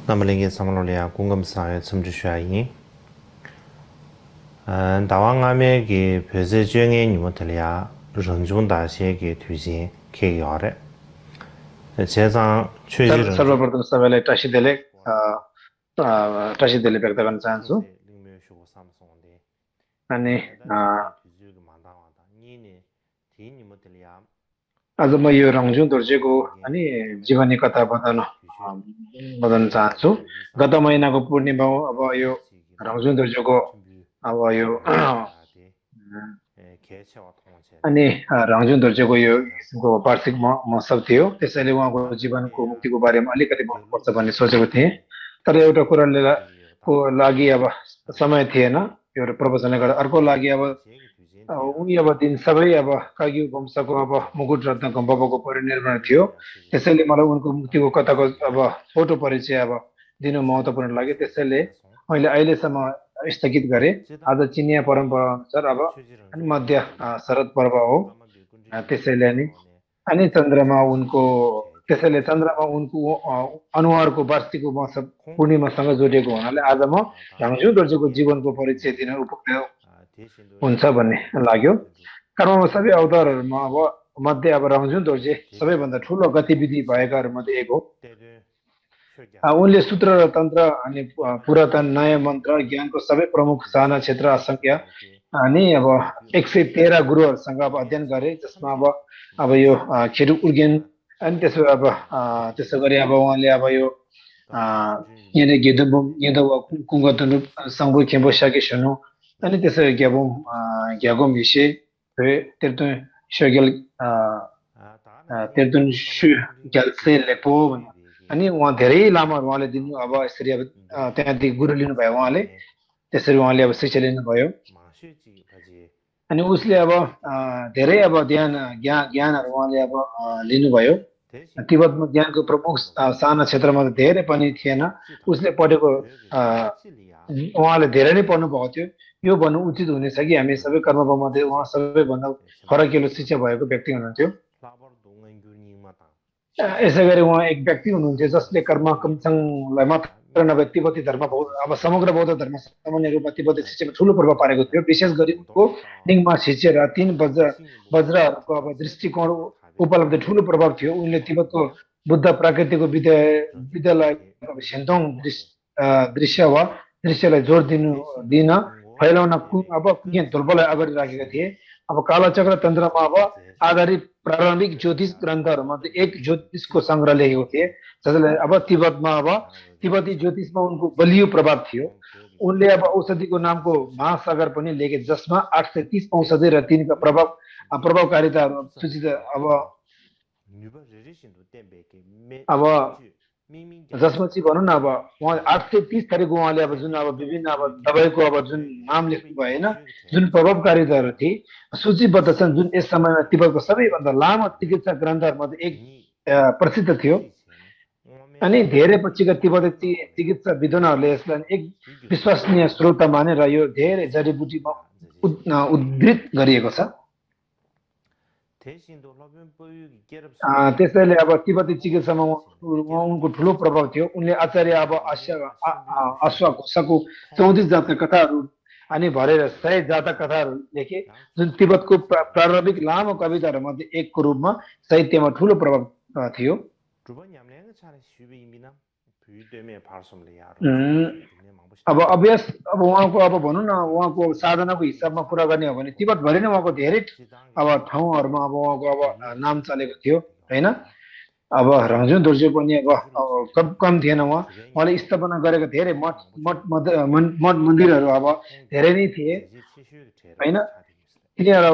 那么linge samlolia 공감 사회 첨주샤이 다왕암의 그 벼세정의 니모텔이야 런중다시의 뒤진 계열에 제상 최지를 सर्वप्रथम सबैलाई टासिदेले व्यक्त गर्न चाहन्छु अनि आज म यो रङजुङ दोर्जेको अनि जीवनी कथा बताउन चाहन्छु गत महिनाको पूर्णिमा हो अब यो रङजुङ दोर्जेको अब यो अनि रङजुङ दोर्जेको यो किसिमको वार्षिक महोत्सव थियो त्यसैले उहाँको जीवनको मुक्तिको बारेमा अलिकति भन्नुपर्छ भन्ने सोचेको थिएँ तर एउटा कुराले को लागि अब समय थिएन एउटा प्रवचनले गर्दा अर्को लागि अब उनी अब दिन सबै अब कागी वंशको अब मुकुट रत्नको बाबाको परिनिर्वाण थियो त्यसैले मलाई उनको मुक्तिको कथाको अब छोटो परिचय अब दिनु महत्त्वपूर्ण लाग्यो त्यसैले मैले अहिलेसम्म स्थगित गरेँ आज चिनिया परम्परा अनुसार अब मध्य शरद पर्व हो त्यसैले अनि चन्द्रमा उनको अनुहारको वार्षिक महोत्सव पूर्णिमासँग जोडिएको हुनाले आज म रङजुङ दोर्जेको जीवनको परिचय दिन उपयुक्त हुन्छ भन्ने लाग्यो कर्ममा सबै अवतारहरूमा अब मध्ये अब रङजुङ दोर्जे सबैभन्दा ठुलो गतिविधि भएकाहरू मध्ये एक हो उनले सूत्र र तन्त्र अनि पुरातन नयाँ मन्त्र ज्ञानको सबै प्रमुख साना क्षेत्र असङ्ख्य अनि अब 113 गुरुहरूसँग अब अध्ययन गरे जसमा अब यो खेरु उर्गेन अनि त्यसो गरी अब उहाँले अब यो यहाँ गेदो कुङ्गतनु सङ्गु खेम्बो साके सुनु अनि त्यसो ग्यागोम विषय तेर्तुन सगेल तेर्तुन ग्याल्से लेपो अनि उहाँ धेरै लामो उहाँले दिनु अब यसरी अब त्यहाँदेखि गुरु लिनुभयो उहाँले त्यसरी उहाँले अब शिक्षा लिनुभयो अनि उसले अब धेरै अब ज्ञानहरू उहाँले अब लिनुभयो तिब्बतमा ज्ञानको प्रमुख साना क्षेत्रमा धेरै पनि थिएन उसले पढेको उहाँले धेरै नै पढ्नु भएको थियो यो भन्नु उचित हुनेछ कि हामी सबै कर्ममध्ये उहाँ सबैभन्दा फरकिलो शिक्षा भएको व्यक्ति हुनुहुन्थ्यो यसै गरी उहाँ एक व्यक्ति हुनुहुन्थ्यो जसले कर्म कमसङलाई मात्र नभए तिब्बती धर्म अब समग्र बौद्ध धर्म सामान्य रूपमा तिब्बती शिक्षामा ठुलो प्रभाव पारेको थियो विशेष गरी उनको लिङमा शिष्य र 3 वज्रहरूको अब दृष्टिकोण उपलब्ध ठुलो प्रभाव थियो उनले तिब्बतको बुद्ध प्राकृतिक विद्यालय सेन्तोङ दृश्यलाई जोड दिन फैलाउन अब ढोल्पोलाई अगाडि राखेका थिए अब कालचक्र तन्त्रमा अब आधारित प्रारम्भिक ज्योतिष ग्रन्थहरूमध्ये एक ज्योतिषको सङ्ग्रह लेखेको थिए जसले अब तिब्बती ज्योतिषमा उनको बलियो प्रभाव थियो उनले अब औषधिको नामको महासागर पनि लेखे जसमा 830 औषधि र तिनका प्रभावकारिताहरू सूचित अब जसमा चाहिँ भनौँ न अब उहाँ 830 थरीको उहाँले अब जुन अब विभिन्न अब दबाईको अब जुन नाम लेख्नु भयो होइन जुन प्रभावकारिताहरू थिए सूचीबद्ध छन् जुन यस समयमा तिब्बतको सबैभन्दा लामो चिकित्सा ग्रन्थहरूमध्ये एक प्रसिद्ध थियो अनि धेरै पछिका तिब्बती चिकित्सा विद्वानहरूले यसलाई एक विश्वसनीय स्रोत माने र यो धेरै जडीबुटीमा उद्धृत गरिएको छ त्यसैले अब तिब्बती चिकित्सामा उनको ठुलो प्रभाव थियो उनले आचार्य अब अश्वघोषको 34 जातका कथाहरू अनि भरेर 100 जातका कथाहरू लेखे जुन तिब्बतको प्रारम्भिक लामो कविताहरूमध्ये एकको रूपमा साहित्यमा ठुलो प्रभाव थियो अब अभ्यास अब उहाँको अब भनौँ न उहाँको साधनाको हिसाबमा कुरा गर्ने हो भने तिब्बतभरि नै उहाँको धेरै अब ठाउँहरूमा अब उहाँको अब नाम चलेको थियो होइन अब रङजुङ दोर्जे पनि अब कम थिएन उहाँले स्थापना गरेका धेरै मठ मन्दिरहरू अब धेरै नै थिए होइन तिनीहरू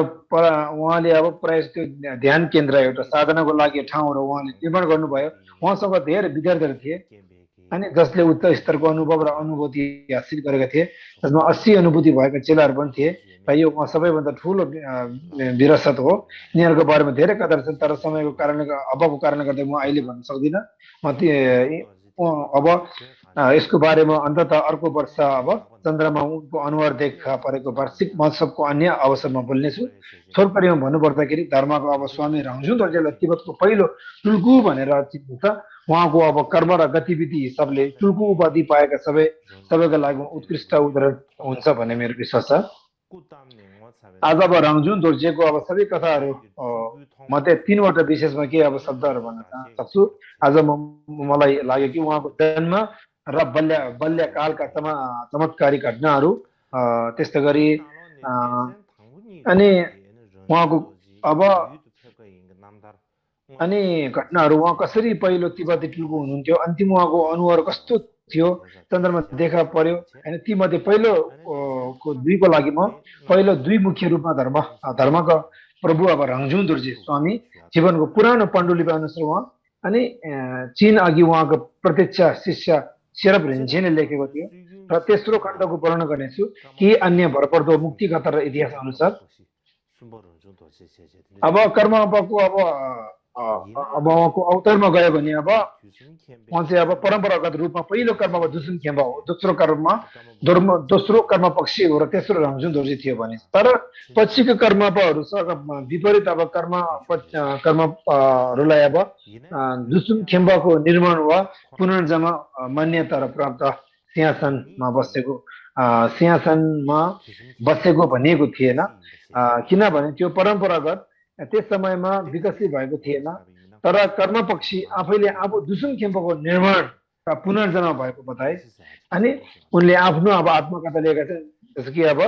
उहाँले अब प्रायः त्यो ध्यान केन्द्र एउटा साधनाको लागि ठाउँहरू उहाँले निर्माण गर्नुभयो उहाँसँग धेरै विद्यार्थीहरू थिए अनि जसले उच्च स्तरको अनुभव र अनुभूति हासिल गरेका थिए जसमा 80 अनुभूति भएका चेलाहरू पनि थिए र यो उहाँ सबैभन्दा ठुलो विरासत हो यिनीहरूको बारेमा धेरै कथाहरू छन् तर समयको अभावको कारणले गर्दा म अहिले भन्न सक्दिनँ अब यसको बारेमा अन्ततः अर्को वर्ष अब चन्द्रमा उनको अनुहार देखा परेको वार्षिक महोत्सवको अन्य अवसरमा बोल्नेछु। छोरपरीमा भन्नुपर्दाखेरि धर्मको अब स्वामी रङजुन दोर्जेलाई तिब्बतको पहिलो टुल्कु भनेर चिनिन्छ। उहाँको अब कर्म र गतिविधि हिसाबले टुल्कु उपाधि पाएका सबैका लागि उत्कृष्ट उदाहरण हुन्छ भन्ने मेरो विश्वास छ। आज अब रङजुन दोर्जेको अब सबै कथाहरू मध्ये 3वटा विशेषमा के अब शब्दहरू भन्न सक्छु। आज मलाई लाग्यो कि उहाँको जन्म र बाल्यकालका चमत्कारी घटनाहरू, त्यस्तै गरी अनि उहाँको अब अनि घटनाहरू, उहाँ कसरी पहिलो तिब्बती टुल्कु हुनुहुन्थ्यो, अन्तिम उहाँको अनुहार कस्तो थियो, चन्द्रमा देखा पर्यो होइन। ती मध्ये पहिलो को दुईको लागि म पहिलो दुई मुख्य रूपमा धर्मका प्रभु अब रङजुन दोर्जे स्वामी जीवनको पुरानो पाण्डुलिपि अनुसार उहाँ अनि चीन अघि उहाँको प्रत्यक्ष शिष्य शेरप रिन्जेले लेखेको थियो। र तेस्रो खण्डको वर्णन गर्नेछु कि अन्य भरपर्दो मुक्तिकथा र इतिहास अनुसार। अब कर्मको अब उहाँको अवतारमा गयो भने अब उहाँ चाहिँ अब परम्परागत रूपमा पहिलो कर्ममा दुसुन खेम्बा हो, दोस्रो कर्म पक्षी हो र तेस्रो रङजुन दोर्जे थियो भने। तर पछिको कर्महरूसँग विपरीत अब कर्महरूलाई अब दुसुन खेम्बाको निर्माण वा पुनर्जन्म मान्यता र प्राप्त सिंहासनमा बसेको भनिएको थिएन, किनभने त्यो परम्परागत त्यस समयमा विकसित भएको थिएन। तर कर्म पक्षी आफैले आफू दुसुन खेम्बाको निर्माण र पुनर्जन्म भएको बताए। अनि उनले आफ्नो अब आत्मकथा लेखेका छन्, जस्तो कि अब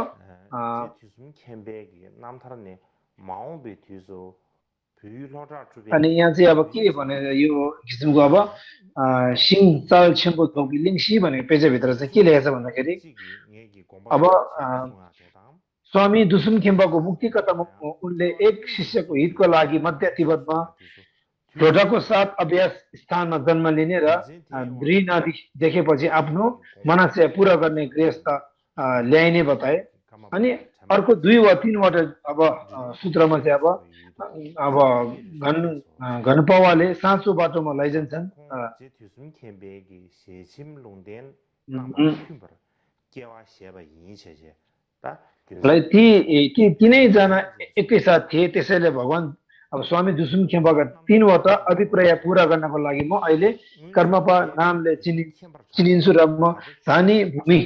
अनि यहाँ चाहिँ अब के भने यो किसिमको अब सिङ चाल छेम्बो थोकी लिङसी भनेको पेजभित्र चाहिँ के लेखेको छ भन्दाखेरि अब स्वामी दुसुन खेम्बाको मुक्ति कथामा उनले एक शिष्यको हितको लागि मध्य तिब्बतमा ढोटाको साथ अभ्यास स्थानमा जन्म लिने र नदी देखेपछि आफ्नो मनस्य पुरा गर्ने गृहस्थ ल्याइने बताए। अनि अर्को 2 वा 3वटा अब सूत्रमा चाहिँ अब घनपावाले साँचो बाटोमा लैजान्छन्। तिनैजना एकैसाथ थिए, त्यसैले भगवान अब स्वामी दुसुन खेम्बाका 3वटा अभिप्राय पूरा गर्नको लागि म अहिले कर्मपा नामले चिनिन्छु र म धानी भूमि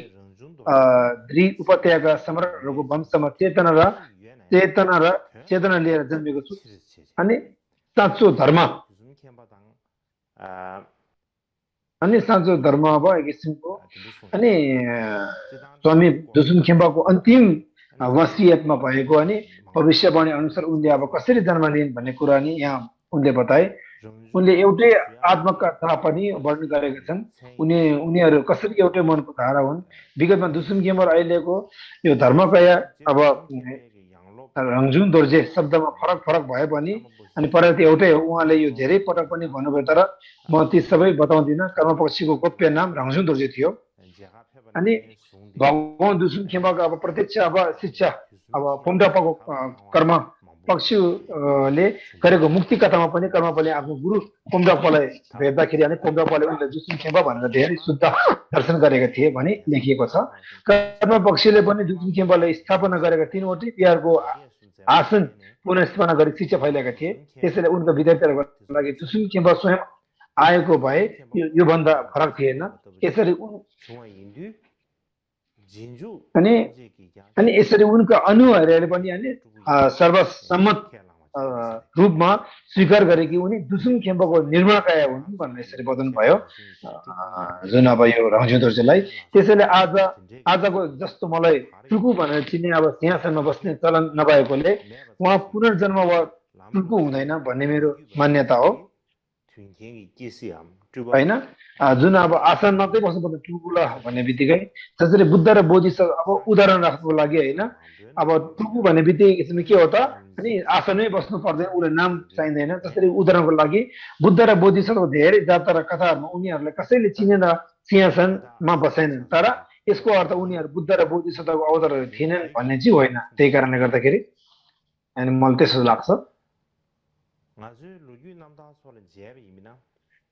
द्री उपत्यका सम्राटहरूको वंशमा चेतना लिएर जन्मेको छु। अनि साँचो धर्म अब एक किसिमको अनि स्वामी दुसुन खेम्बाको अन्तिम वसियतमा भएको अनि भविष्यवाणी अनुसार उनले अब कसरी जन्म लिइन् भन्ने कुरा नि यहाँ उनले बताए। उनले एउटै आत्मकथा पनि वर्णन गरेका छन्। उनीहरू कसरी एउटै मनको धारा हुन्। विगतमा दुसुन खेम्बा अहिलेको यो धर्मकया अब रङजुन दोर्जे शब्दमा फरक भए पनि अनि पद्धति एउटै हो। उहाँले यो धेरै पटक पनि भन्नुभयो, तर म ती सबै बताउँदिनँ। कर्मपक्षीको गोप्य नाम रङजुन दोर्जे थियो। अनि भगवान दुसुन खेम्बाको अब प्रत्यक्ष अब शिक्षा अब पोम्डापाको कर्म पक्षीले गरेको मुक्ति कथामा पनि कर्मपाले आफ्नो गुरु पोम्डापालाई भेट्दाखेरि अनि पोम्डापाले उनले दुसुन खेम्बा भनेर धेरै शुद्ध दर्शन गरेका थिए भनी लेखिएको छ। कर्म पक्षीले पनि दुसुन खेम्बाले स्थापना गरेका 3वटै बिहारको आसन पुनर्स्थापना गरी शिक्षा फैलाएका थिए। त्यसैले उनको विद्यार्थीहरूको लागि दुसुन खेम्बा स्वयं आएको भए योभन्दा फरक थिएन। यसरी अनि यसरी उनका अनुयायीहरूले पनि अनि सर्वसम्मत रूपमा स्वीकार गरे कि उनी दुसुन खेम्बाको निर्माणकाय हुन् भनेर यसरी बताउनु भयो जुन अब यो रङजुन दोर्जेलाई। त्यसैले आजको जस्तो मलाई टुल्कु भनेर चिन्ने अब सिंहासनमा बस्ने चलन नभएकोले उहाँ पुनर्जन्म वा टुल्कु हुँदैन भन्ने मेरो मान्यता हो होइन। जुन अब आसन मात्रै बस्नुपर्ने टुल्कुला भन्ने बित्तिकै जसरी बुद्ध र बोधिसत्व अब उदाहरण राख्नुको लागि होइन। अब टुल्कु भन्ने बित्तिकै के हो त अनि आसनमै बस्नु पर्दैन, उसले नाम चाहिँदैन। जसरी उदाहरणको लागि बुद्ध र बोधिसत्व धेरै जात र कथाहरूमा उनीहरूलाई कसैले चिनेर सिंहासनमा बसेनन्, तर यसको अर्थ उनीहरू बुद्ध र बोधिसत्वको अवतारहरू थिएनन् भन्ने चाहिँ होइन। त्यही कारणले गर्दाखेरि अनि मलाई त्यसो लाग्छ।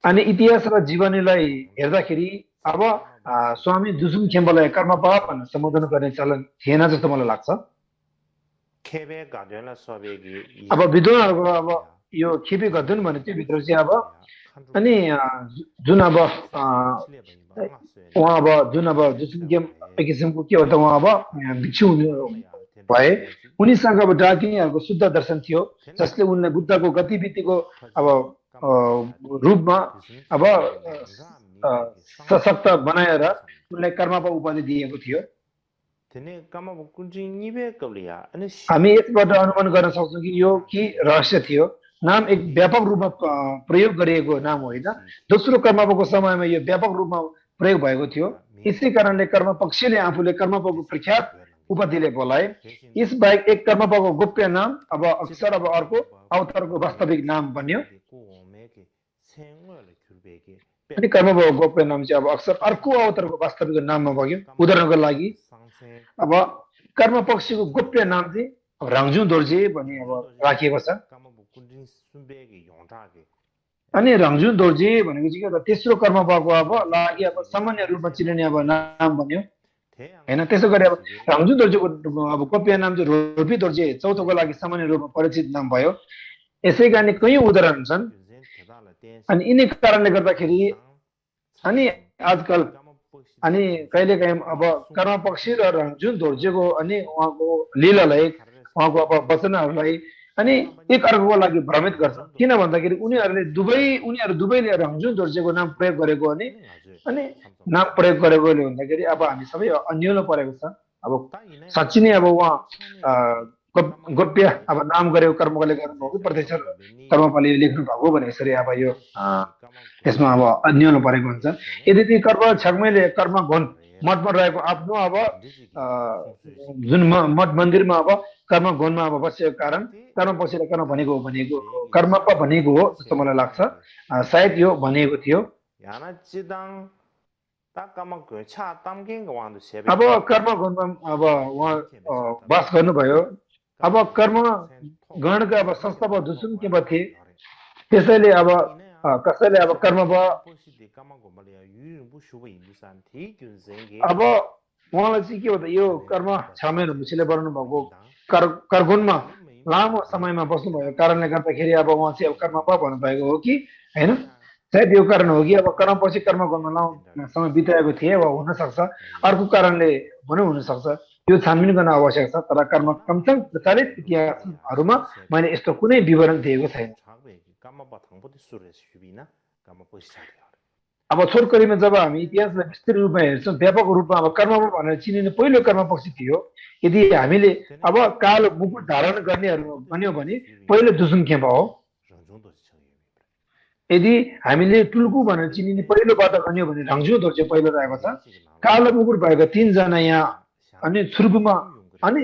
अनि इतिहास र जीवनीलाई हेर्दाखेरि अब स्वामी दुसुम खेम्बालाई कर्मपा भनेर सम्बोधन गर्ने चलन थिएन जस्तो मलाई लाग्छ। खेबे गार्डनला सोबेगी अब विद्वानहरूको अब यो खेपी गद्दुन भने त्यो भित्र चाहिँ अब अनि जुन अब उहाँ अब जुन अब दुसुम खेम एक किसिमको के हो त उहाँ अब भिक्षु भए उनीसँग अब डाकिनीहरूको शुद्ध दर्शन थियो जसले उनलाई बुद्धको गतिविधिको अब रूपमा अब सशक्त बनाएर उनलाई कर्मपा उपाधि दिएको थियो। हामी यसबाट अनुमान गर्न सक्छौँ कि यो के रहस्य थियो। नाम एक व्यापक रूपमा प्रयोग गरिएको नाम होइन। दोस्रो कर्मपाको समयमा यो व्यापक रूपमा प्रयोग भएको थियो। यसै कारणले कर्मपक्षले आफूले कर्मपाको प्रख्यात उपाधिले बोलाए। यसबाहेक एक कर्मपाको गोप्य नाम अब अक्सर अब अर्को अवतारको वास्तविक नाम बन्यो। अनि कर्मपाको गोप्य नाम चाहिँ अब अक्सर अर्को अवतारको वास्तविक नाममा बग्यो। उदाहरणको लागि अब कर्मपक्षको गोप्य नाम चाहिँ राङजुङ दोर्जे भनी अब राखिएको छ। अनि राङजुङ दोर्जे भनेको चाहिँ के तेस्रो कर्मपाको अब लागि अब सामान्य रूपमा चिनिने अब नाम बन्यो हैन। त्यसो गरी अब राङजुङ दोर्जेको अब गोप्य नाम चाहिँ रोल्पी दोर्जे चौथोको लागि सामान्य रूपमा परिचित नाम भयो। यसै कारण कयौं उदाहरण छन्। अनि यिनै कारणले गर्दाखेरि अनि आजकल अनि कहिलेकाहीँ अब कर्मपक्षी र राङजुङ दोर्जेको अनि उहाँको लीलालाई उहाँको अब वचनहरूलाई अनि एक अर्कोको लागि भ्रमित गर्छ। किन भन्दाखेरि उनीहरू दुवैले राङजुङ दोर्जेको नाम प्रयोग गरेको अनि नाम प्रयोग गरेकोले भन्दाखेरि अब हामी सबै अन्योलो परेको छ। अब साँच्ची नै अब उहाँ गोप्य अब नाम गरेको कर्मले गर्नुभएको प्रत्यक्ष कर्मपाले लेख्नु भएको भने यसरी अब यो यसमा अब अन्योलो परेको हुन्छ। यदि ती कर्म छ्याङ्मैले कर्म घन मठमा रहेको आफ्नो अब जुन मठ मन्दिरमा अब कर्म घनमा अब बसेको कारण कर्म पछिले कर्म भनेको कर्मपा भनेको हो जस्तो मलाई लाग्छ। सायद यो भनिएको थियो। अब कर्म घनमा अब उहाँ वास गर्नुभयो। अब कर्म गणका अब संस्थापक दुसुम केमा थिए। त्यसैले अब कसैले अब कर्मपा अब उहाँलाई चाहिँ के हो त यो कर्म छामेर मुसीले बनाउनु भएको करगुनमा लामो समयमा बस्नु भएको कारणले गर्दाखेरि अब उहाँ चाहिँ अब कर्मपा भन्नुभएको हो कि हैन। सायद यो कारण हो कि अब कर्मपछि कर्म गर्न लामो समय बिताएको थिए अब हुन सक्छ। अर्को कारणले पनि हुन सक्छ। यो छानबिन गर्न आवश्यक छ। तर कर्म कमसँग प्रचारित इतिहासहरूमा मैले यस्तो कुनै विवरण दिएको छैन। अब छोटकरीमा जब हामी इतिहासलाई विस्तृत रूपमा हेर्छौँ व्यापक रूपमा अब कर्मपा भनेर चिनिने पहिलो कर्मपक्षी थियो। यदि हामीले अब कालो मुकुट धारण गर्नेहरू भन्यो भने पहिलो दुसुम खेम्पा हो। यदि हामीले टुल्कु भनेर चिनिने पहिलो बाटा गन्यो भने राङजुङ दोर्जे पहिलो रहेको छ। कालो मुकुट भएको 3 जना यहाँ अनि छुर्पुमा अनि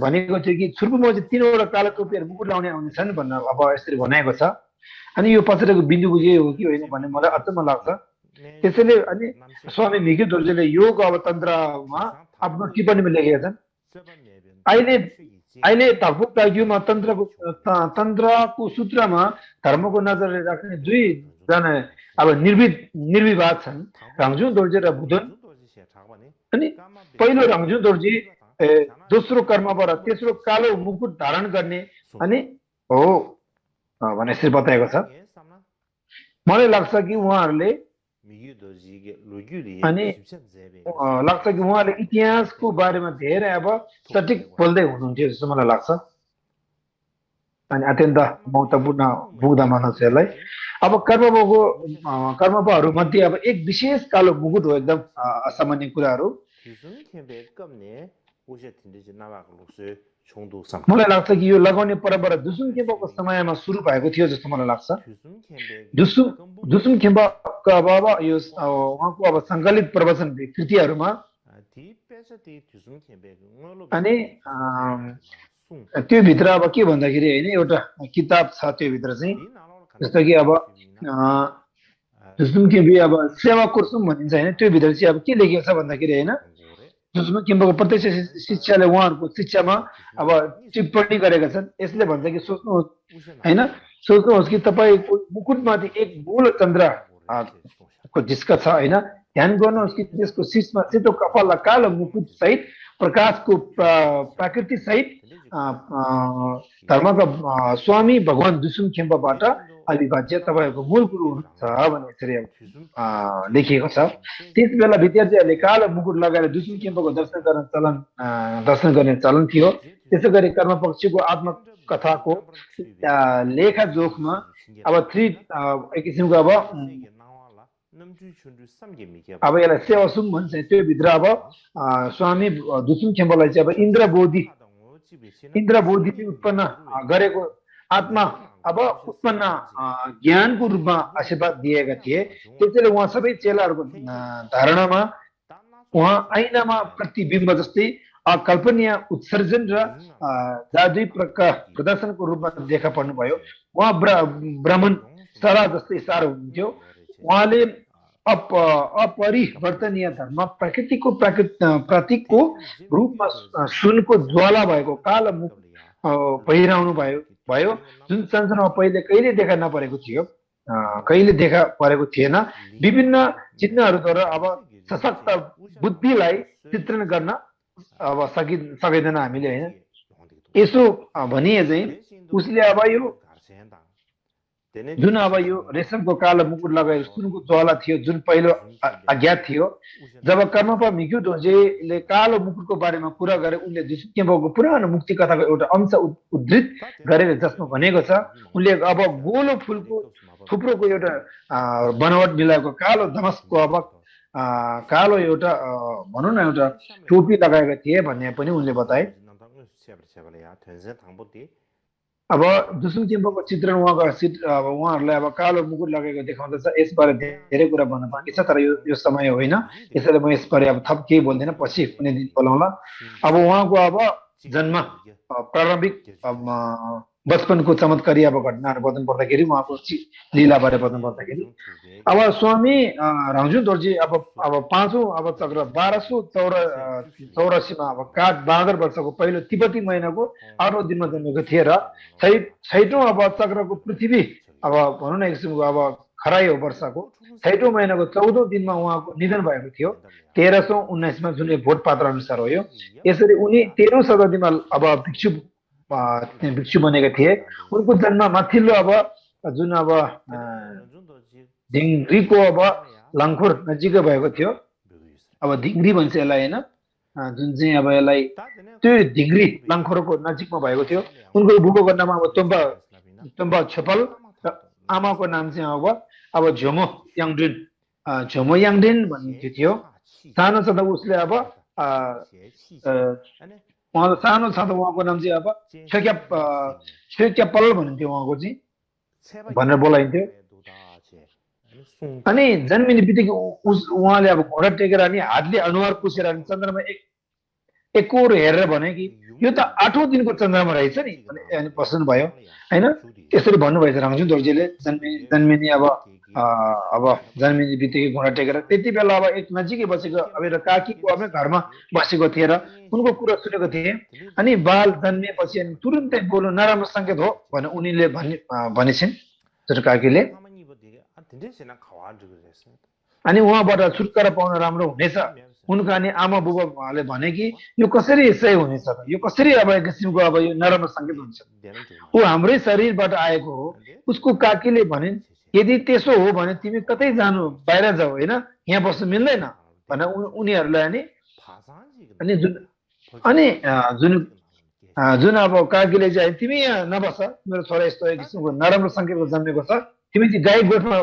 भनेको थियो कि छुर्पुमा चाहिँ 3वटा कालो टोपीहरू मुकुट लाउने आउनेछन् भनेर अब यसरी भनाएको छ। अनि यो पछिको बिन्दुको यही हो कि होइन भन्ने मलाई अचम्म लाग्छ। त्यसैले अनि स्वामी मिग्यू दोर्जेले योग अब तन्त्रमा आफ्नो टिप्पणीमा लेखेका छन्। अहिले तागपुर ताग्युमा तन्त्रको सूत्रमा धर्मको नजरले राख्ने 2 जना अब निर्विवाद छन्, राङजुङ दोर्जे र बुद्धन। अनि पहिलो राङजुङ दोर्जे दोस्रो कर्मबाट तेस्रो कालो मुकुट धारण गर्ने अनि हो भने यसरी बताएको छ। मलाई लाग्छ कि उहाँहरूले अनि लाग्छ कि उहाँले इतिहासको बारेमा धेरै अब सठिक बोल्दै हुनुहुन्थ्यो जस्तो मलाई लाग्छ। अनि अत्यन्त महत्त्वपूर्ण बुझ्दा मान्छु यसलाई। अब कर्मपाहरू मध्ये अब एक विशेष कालो मुकुट हो एकदम असामान्य कुराहरू। मलाई लाग्छ कि यो लगाउने परम्परा दुसुम खेम्पाको समयमा सुरु भएको थियो जस्तो मलाई लाग्छ। दुसुम खेम्पाको अब यो उहाँको अब सङ्कलित प्रवचन कृतिहरूमा अनि त्यो भित्र अब के भन्दाखेरि होइन एउटा किताब छ त्यो भित्र चाहिँ जस्तो कि अब दुसुम खेम्पी अब सेवा कुर्सुम भनिन्छ होइन। त्यो भित्र चाहिँ अब के लेखिएको छ भन्दाखेरि होइन दुसुम खेम्पाको प्रत्यक्ष शिक्षाले उहाँहरूको शिक्षामा अब टिप्पणी गरेका छन्। यसले भन्छ कि सोच्नुहोस् होइन सोच्नुहोस् कि तपाईँको मुकुटमाथि एक गोल चन्द्र को जिस्का छ होइन, ध्यान गर्नुहोस् कि त्यसको शीर्षमा सेतो कपाल कालो मुकुट सहित प्रकाशको प्राकृति सहित धर्मका स्वामी भगवान दुसुम खेम्पाबाट अविभाज्य तपाईँहरूको मूल गुरु हुनुहुन्छ भन्ने यसरी लेखिएको छ। त्यस बेला विद्यार्थीहरूले कालो मुकुट लगाएर दुसुम खेम्पाको दर्शन गर्ने चलन थियो। त्यसै गरी कर्म पक्षको आत्मकथाको लेखा जोखमा अब एक किसिमको अब यसलाई सेवासुङ भन्छ। त्यो भित्र अब स्वामी दुसुम खेम्पालाई चाहिँ अब इन्द्रबोधि उत्पन्न गरेको आत्मा अब उत्पन्न ज्ञानको रूपमा आशीर्वाद दिएका थिए। त्यसैले उहाँ सबै चेलाहरूको धारणामा उहाँ ऐनामा प्रतिबिम्ब जस्तै अकल्पनीय उत्सर्जन र जादुई प्रदर्शनको रूपमा देखा पर्नुभयो। उहाँ ब्राह्मण सरा जस्तै सार हुनुहुन्थ्यो। उहाँले अपरिवर्तनीय धर्म प्रतीकको रूपमा सुनको ज्वाला भएको कालो मुख पहिराउनु भयो, जुन संसारमा पहिले कहिले देखा नपरेको थियो, कहिले देखा परेको थिएन। विभिन्न चिन्हहरूद्वारा अब सशक्त बुद्धिलाई चित्रण गर्न अब सकिँदैन हामीले होइन। यसो भनिए चाहिँ उसले अब यो जुन अब यो रेशमको कालो मुकुट लगाएको सुनको ज्वाला थियो, जुन पहिलो अज्ञात थियो। जब कर्मपा मिक्यु ढोजेले कालो मुकुटको बारेमा कुरा गरे, उनले दुसुम खेम्पाको पुरानो मुक्ति कथाको एउटा अंश उद्धृत गरेर जसमा भनेको छ, उनले अब गोलो फुलको थुप्रोको एउटा बनावट मिलाएको कालो धमसको अब कालो एउटा भनौँ न एउटा टोपी लगाएका थिए भन्ने पनि उनले बताए। अब दुसुम खेम्पाको चित्रण उहाँहरूलाई अब कालो मुकुट लगाएको देखाउँदछ। यसबारे धेरै कुरा भन्न बाँकी छ, तर यो समय होइन, यसैले म यसबारे अब थप केही बोल्दिनँ, पछि कुनै दिन बोलाउँला। अब उहाँको अब जन्म प्रारम्भिक बचपनको चमत्कारी अब घटनाहरू बताउनु पर्दाखेरि उहाँको लीलाबारे बताउनु पर्दाखेरि अब स्वामी रामजुन दोर्जी अब पाँचौं अब चक्र 1284 अब काठ 72 वर्षको पहिलो तिब्बती महिनाको 8औं दिनमा जन्मेको थिए र 6औं अब चक्रको पृथ्वी अब भनौँ न एक किसिमको अब खराई हो वर्षको 6औं महिनाको 14औं दिनमा उहाँको निधन भएको थियो 1319 मा, जुन भोट पात्र अनुसार हो यो। यसरी उनी 13औं शताब्दीमा अब भिक्षु बनेका थिए। उनको जन्म माथिल्लो अब जुन अब ढिङ्ग्रीको अब लङखोर नजिकै भएको थियो। अब ढिङ्ग्री भन्छ यसलाई होइन, जुन चाहिँ अब यसलाई त्यो ढिङ्ग्री लङखोरको नजिकमा भएको थियो। उनको बुबाको नाम अब तोम्बा छेपल र आमाको नाम चाहिँ अब झोमो याङडेन भन्ने थियो। सानो छँदा उसले अब सानो छँदा उहाँको नाम चाहिँ अब छेक्यापल भनिन्थ्यो उहाँको चाहिँ भनेर बोलाइन्थ्यो। अनि जन्मिने बित्तिकै उहाँले अब घोडा टेकेर अनि हातले अनुहार पुसेर अनि चन्द्रमा एकोर हेरेर भने कि यो त 8औं दिनको चन्द्रमा रहेछ नि अनि पसन्द भयो होइन। त्यसरी भन्नुभएछ रामजुन दोर्जीले जन्मिने अब जन्मिने बित्तिकै घोडा टेकेर। त्यति बेला अब एक नजिकै बसेको अब एउटा काकीको अब घरमा बसेको थिए र उनको कुरा सुनेको थिए। अनि बाल जन्मिएपछि अनि तुरुन्तै बोल्नु नराम्रो सङ्केत हो भने उनीले भनेछन् काकीले। अनि उहाँबाट छुटकारा पाउन राम्रो हुनेछ। उनका अनि आमा बुबाले भने कि यो कसरी सही हुनेछ, यो कसरी अब एक किसिमको अब यो नराम्रो सङ्केत हुन्छ, ऊ हाम्रै शरीरबाट आएको हो। उसको काकीले भनिन् यदि त्यसो हो भने तिमी कतै जानु, बाहिर जाऊ होइन, यहाँ बस्नु मिल्दैन भने उनीहरूलाई अनि जुन अब काकीले चाहिँ तिमी यहाँ नबस, मेरो छोरा यस्तो एक किसिमको नराम्रो सङ्केतको जन्मेको छ, तिमी चाहिँ गाई गोठमा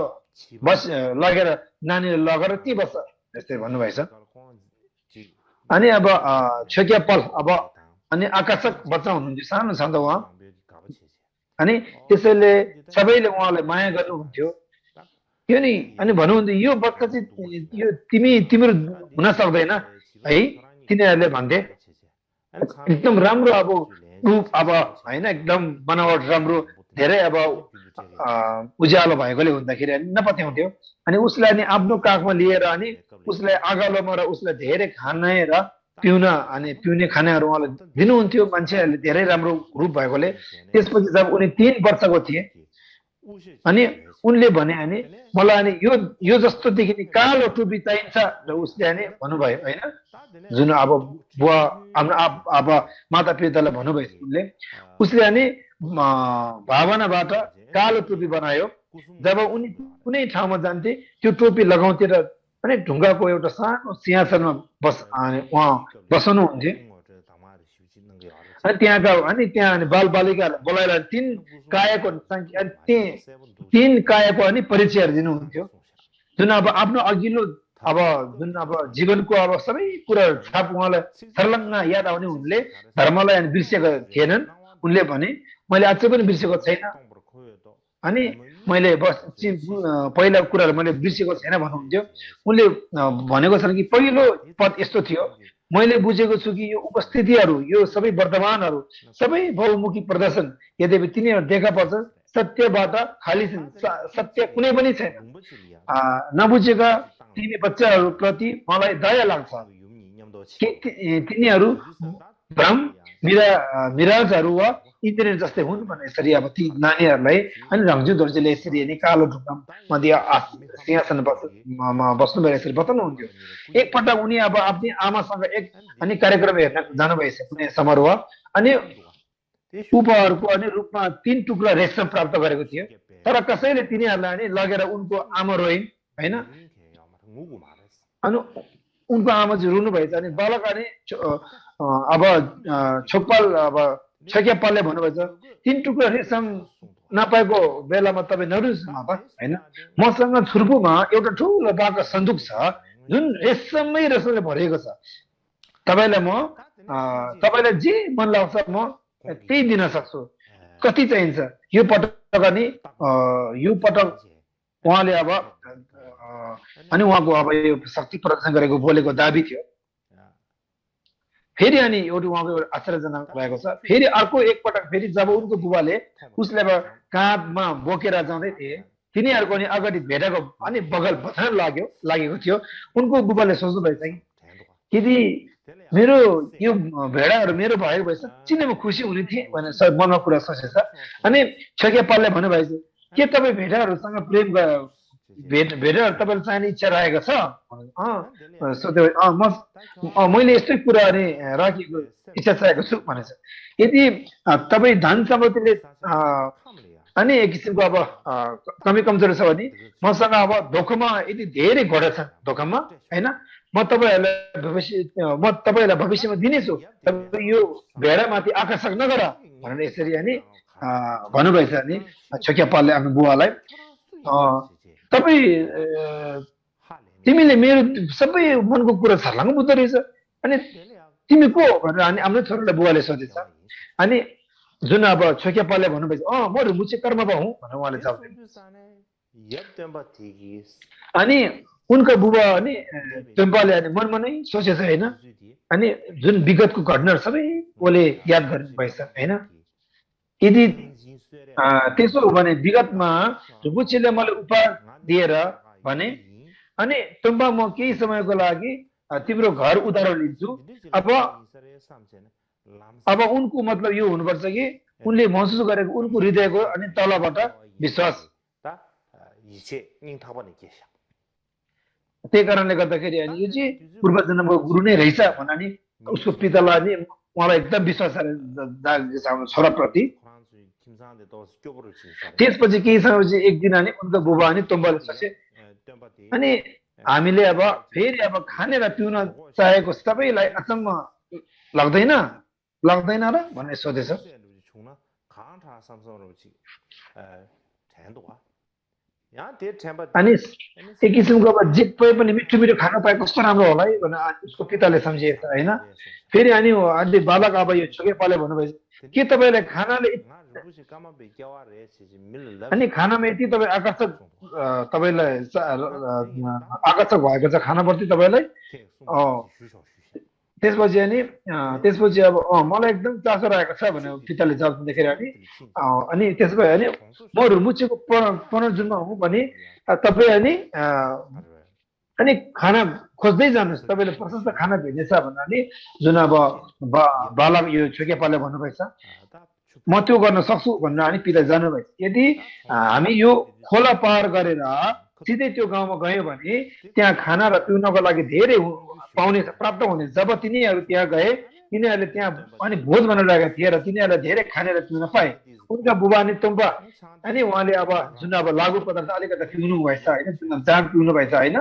लगेर नानीले लगेर ती बस्छ यस्तै भन्नुभएछ। अनि अब छेक्यापल अब अनि आकर्षक बच्चा हुनुहुन्थ्यो, सानो छँदा उहाँ। अनि त्यसैले सबैले उहाँलाई माया गर्नुहुन्थ्यो यो नि। अनि भन्नुहुन्थ्यो यो बच्चा चाहिँ यो तिम्रो हुन सक्दैन है, तिनीहरूले भन्थे। एकदम राम्रो अब रूप अब होइन, एकदम बनावट राम्रो, धेरै अब उज्यालो भएकोले हुँदाखेरि नपत्याउँथ्यो। अनि उसलाई अनि आफ्नो काखमा लिएर अनि उसलाई अगालोमा र उसलाई धेरै खाने र पिउने खानाहरू उहाँलाई दिनुहुन्थ्यो मान्छेहरूले, धेरै राम्रो रूप भएकोले। त्यसपछि जब उनी 3 वर्षको थिए अनि उनले भने अनि मलाई अनि यो जस्तो देखिने कालो टोपी चाहिन्छ र उसले अनि भन्नुभयो होइन जुन अब बुवा अब माता पितालाई भन्नुभयो उनले उसले अनि भावनाबाट कालो टोपी बनायो जब उनी कुनै ठाउँमा जान्थे त्यो टोपी लगाउँथे र अनि ढुङ्गाको एउटा सानो सिंहासनमा उहाँ बस्नुहुन्थ्यो अनि त्यहाँ अनि बालबालिकाहरूलाई बोलाएर तीन कायको अनि परिचयहरू दिनुहुन्थ्यो जुन अब आफ्नो अघिल्लो अब जुन अब जीवनको अब सबै कुरा छाप उहाँलाई सर्लङ्ग याद आउने उनले धर्मलाई अनि बिर्सेका थिएनन् उनले भने मैले अझै पनि बिर्सेको छैन अनि मैले पहिला कुराहरू मैले बिर्सेको छैन भन्नुहुन्थ्यो उनले भनेको छन् कि पहिलो पद यस्तो थियो मैले बुझेको छु कि यो उपस्थितिहरू यो सबै वर्तमानहरू सबै बहुमुखी प्रदर्शन यद्यपि तिनीहरू देखा पर्छ सत्यबाट खाली छन् सत्य कुनै पनि छैन नबुझेका तिनी बच्चाहरू प्रति मलाई दया लाग्छ तिनीहरू भ्रम मिराजहरू वा इन्टरनेट जस्तै हुन् भने यसरी अब ती नानीहरूलाई अनि रङ्जु दोर्जेले यसरी नै कालो ढुङ्गामा सिंहासन बस्नु भएर यसरी बताउनुहुन्थ्यो एकपल्ट उनी अब आफ्नै आमासँग अनि कार्यक्रम हेर्न जानुभएछ कुनै समारोह अनि उपहारको अनि रूपमा 3 टुक्रा रेशम प्राप्त गरेको थियो तर कसैले तिनीहरूलाई अनि लगेर उनको आमा रोइन् होइन अनि उनको आमा चाहिँ रुनु भएछ अनि बालक अनि अब छोकपाल अब छक्यापालले भन्नुभएछ 3 टुक्रा रेशम नपाएको बेलामा तपाईँ नरुनु होइन मसँग छुर्पुमा एउटा ठुलो बाका सन्दुक छ जुन रेशमले भरिएको छ तपाईँलाई जे मन लाग्छ म त्यही दिन सक्छु कति चाहिन्छ यो पटक उहाँले अब अनि उहाँको अब यो शक्ति प्रदर्शन गरेको बोलेको दाबी थियो फेरि अनि एउटा उहाँको एउटा आश्चर्यजनक रहेको छ फेरि अर्को एकपटक फेरि जब उनको बुबाले उसले अब काँधमा बोकेर जाँदै थिए तिनीहरूको अनि अगाडि भेटेको अनि बगल बथान लागेको थियो उनको बुबाले सोच्नु भएछ कि यदि मेरो यो भेडाहरू मेरो भएको भए साँच्चै नै म खुसी हुने थिएँ भनेर मनमा कुरा सोचेछ अनि छक्यापालले भन्नुभएछ के तपाईँ भेडाहरूसँग प्रेम भेडाहरू तपाईँलाई चाहिने इच्छा राखेको छ सोध्यो मैले यस्तै कुरा अनि राखेको इच्छा चाहेको छु भनेछ यदि तपाईँ धन सम्पत्तिले अनि एक किसिमको अब कमी कमजोरी छ भने मसँग अब धोकामा यदि धेरै घोडा छ धोकामा होइन म तपाईँलाई भविष्यमा दिनेछु तपाईँ यो भेडामाथि आकर्षक नगर भनेर यसरी अनि भन्नुभएछ अनि छक्यापालले आफ्नो बुवालाई तिमीले मेरो सबै मनको कुरा छर्लङ्ग बुझ्दो रहेछ अनि तिमी को भनेर अनि आफ्नो छोरालाई बुवाले सोधेछ अनि जुन अब छक्यापालले भन्नुभएछ म रुमुचे कर्मबा हुँ भनेर उहाँले जवाब अनि उनको बुबा अनि टेम्पाले अनि मनमा नै सोचेछ होइन अनि जुन विगतको घटनाहरू सबै उसले याद गर्नु भएछ होइन यदि त्यसो हो भने विगतमा रुमुचेले मलाई उपहार दिएर भने अनि तुम्बा म केही समयको लागि तिम्रो घर उधारो लिन्छु अब उनको मतलब यो हुनुपर्छ कि उनले महसुस गरेको उनको हृदयको अनि तलबाट विश्वास त्यही कारणले गर्दाखेरि अनि यो चाहिँ पूर्व जन्मको गुरु नै रहेछ भन्दा नि उसको पितालाई नि उहाँलाई एकदम विश्वास छोराप्रति त्यसपछि केही समयपछि एक दिन अनि उनको बुबा अनि तुम्बाले सोचे अनि हामीले अब फेरि अब खानेर पिउन चाहेको सबैलाई अचम्म लाग्दैन र भनेर सोधेछ अनि एक किसिमको अब जे पनि मिठो मिठो खान पाए कस्तो राम्रो होला है भनेर उसको पिताले सम्झिएछ होइन फेरि अनि अलि बालक अब यो छक्यापालले भन्नुभएछ के तपाईँलाई खानाले अनि खानामा यति तपाईँ तपाईँलाई आकर्षक भएको छ खानाप्रति तपाईँलाई त्यसपछि अब मलाई एकदम चासो रहेको छ भनेर पिताले जवाब दिँदाखेरि अनि त्यसपछि अनि म रुमुचेको पुनर्जन्म हुँ भने तपाईँ अनि खाना खोज्दै जानुहोस् तपाईँले प्रशस्त खाना भेट्नेछ भन्नाले जुन अब बालक यो छक्यापालले भन्नुभएछ म त्यो गर्न सक्छु भनेर अनि पिता जानुभयो। यदि हामी यो खोला पार गरेर सिधै त्यो गाउँमा गयौँ भने त्यहाँ खाना र पिउनको लागि धेरै पाउने प्राप्त हुने। जब तिनीहरू त्यहाँ गए तिनीहरूले त्यहाँ अनि भोज बनाइरहेका थिए र तिनीहरूलाई धेरै खाने र पिउन पाए। उनका बुबा अनि तुम्बा अनि उहाँले अब जुन अब लागु पदार्थ अलिकति पिउनु भएछ होइन, जुन जाँड पिउनु भएछ होइन,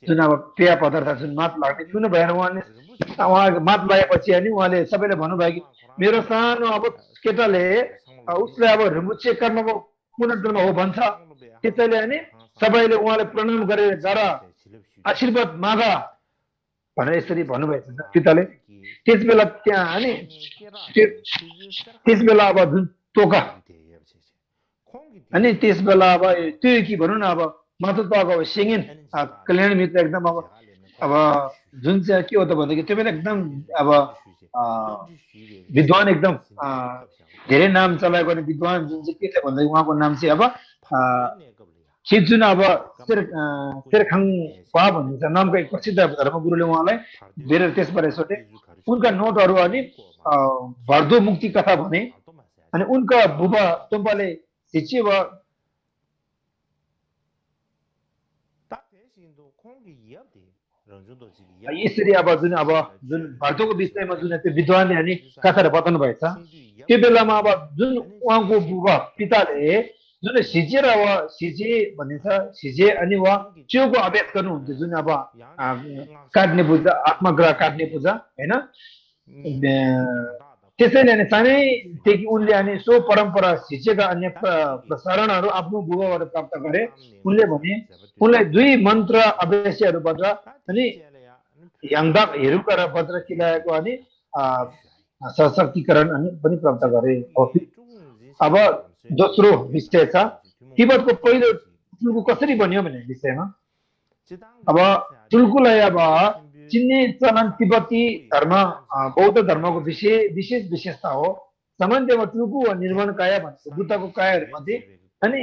जुन अब पेय पदार्थ जुन मात लाग्ने पिउनु भएन। उहाँ मात लागेपछि अनि उहाँले सबैले भन्नुभयो कि मेरो सानो अब केटाले उसले अब मुच्छे कर्मको पुनर्जन्म हो भन्छ, त्यसैले अनि सबैले उहाँले प्रणाम गरेर गर आशीर्वाद माग भनेर यसरी भन्नुभएछ पिताले। त्यस बेला त्यहाँ अनि त्यस बेला अब जुन टोका अनि त्यस बेला अब त्यो के भनौँ न अब मातृत्वको अब सिङ्गिन कल्याण मित्र एकदम अब जुन चाहिँ के हो त भन्दाखेरि त्यो बेला एकदम अब विद्वान एकदम धेरै नाम चलाएको अनि विद्वान जुन चाहिँ के छ भन्दाखेरि उहाँको नाम चाहिँ अब जुन अब शेरखाङपा भनिन्छ नामको एक प्रसिद्ध धर्मगुरुले उहाँलाई धेरै त्यसबारे सोधे। उनका नोटहरू अनि भर्दो मुक्ति कथा भने अनि उनका बुबा तुम्बाले शिक्षे भयो। यसरी अब जुन भर्दोको विषयमा जुन त्यो विद्वानले अनि कथाहरू बताउनु भएछ त्यो बेलामा अब जुन उहाँको बुबा पिताले जुन सिजे र सिजे भनिन्छ सिजे अनि उहाँ च्याउको अभ्यास गर्नुहुन्थ्यो, जुन अब काट्ने पूजा आत्मग्रह काट्ने पूजा होइन। त्यसैले अनि सानैदेखि उनले अनि सो परम्परा सिजेका अन्य प्रसारणहरू आफ्नो बुबाबाट प्राप्त गरे। उनले भने उनलाई 2 मन्त्र अभ्यासीहरूबाट अनि याङदाक हेरुका र वज्र किलाएको अनि सशक्तिकरण अनि पनि प्राप्त गरे। अब दोस्रो विषय छ तिब्बतको पहिलो टुल्कु कसरी बन्यो भन्ने विषयमा। अब टुल्कुलाई अब चिन्ने चलन तिब्बती धर्म बौद्ध धर्मको विशेष विशेषता हो। सामान्यमा टुल्कु वा निर्माण काया भनेको बुद्धको कायाहरूमध्ये अनि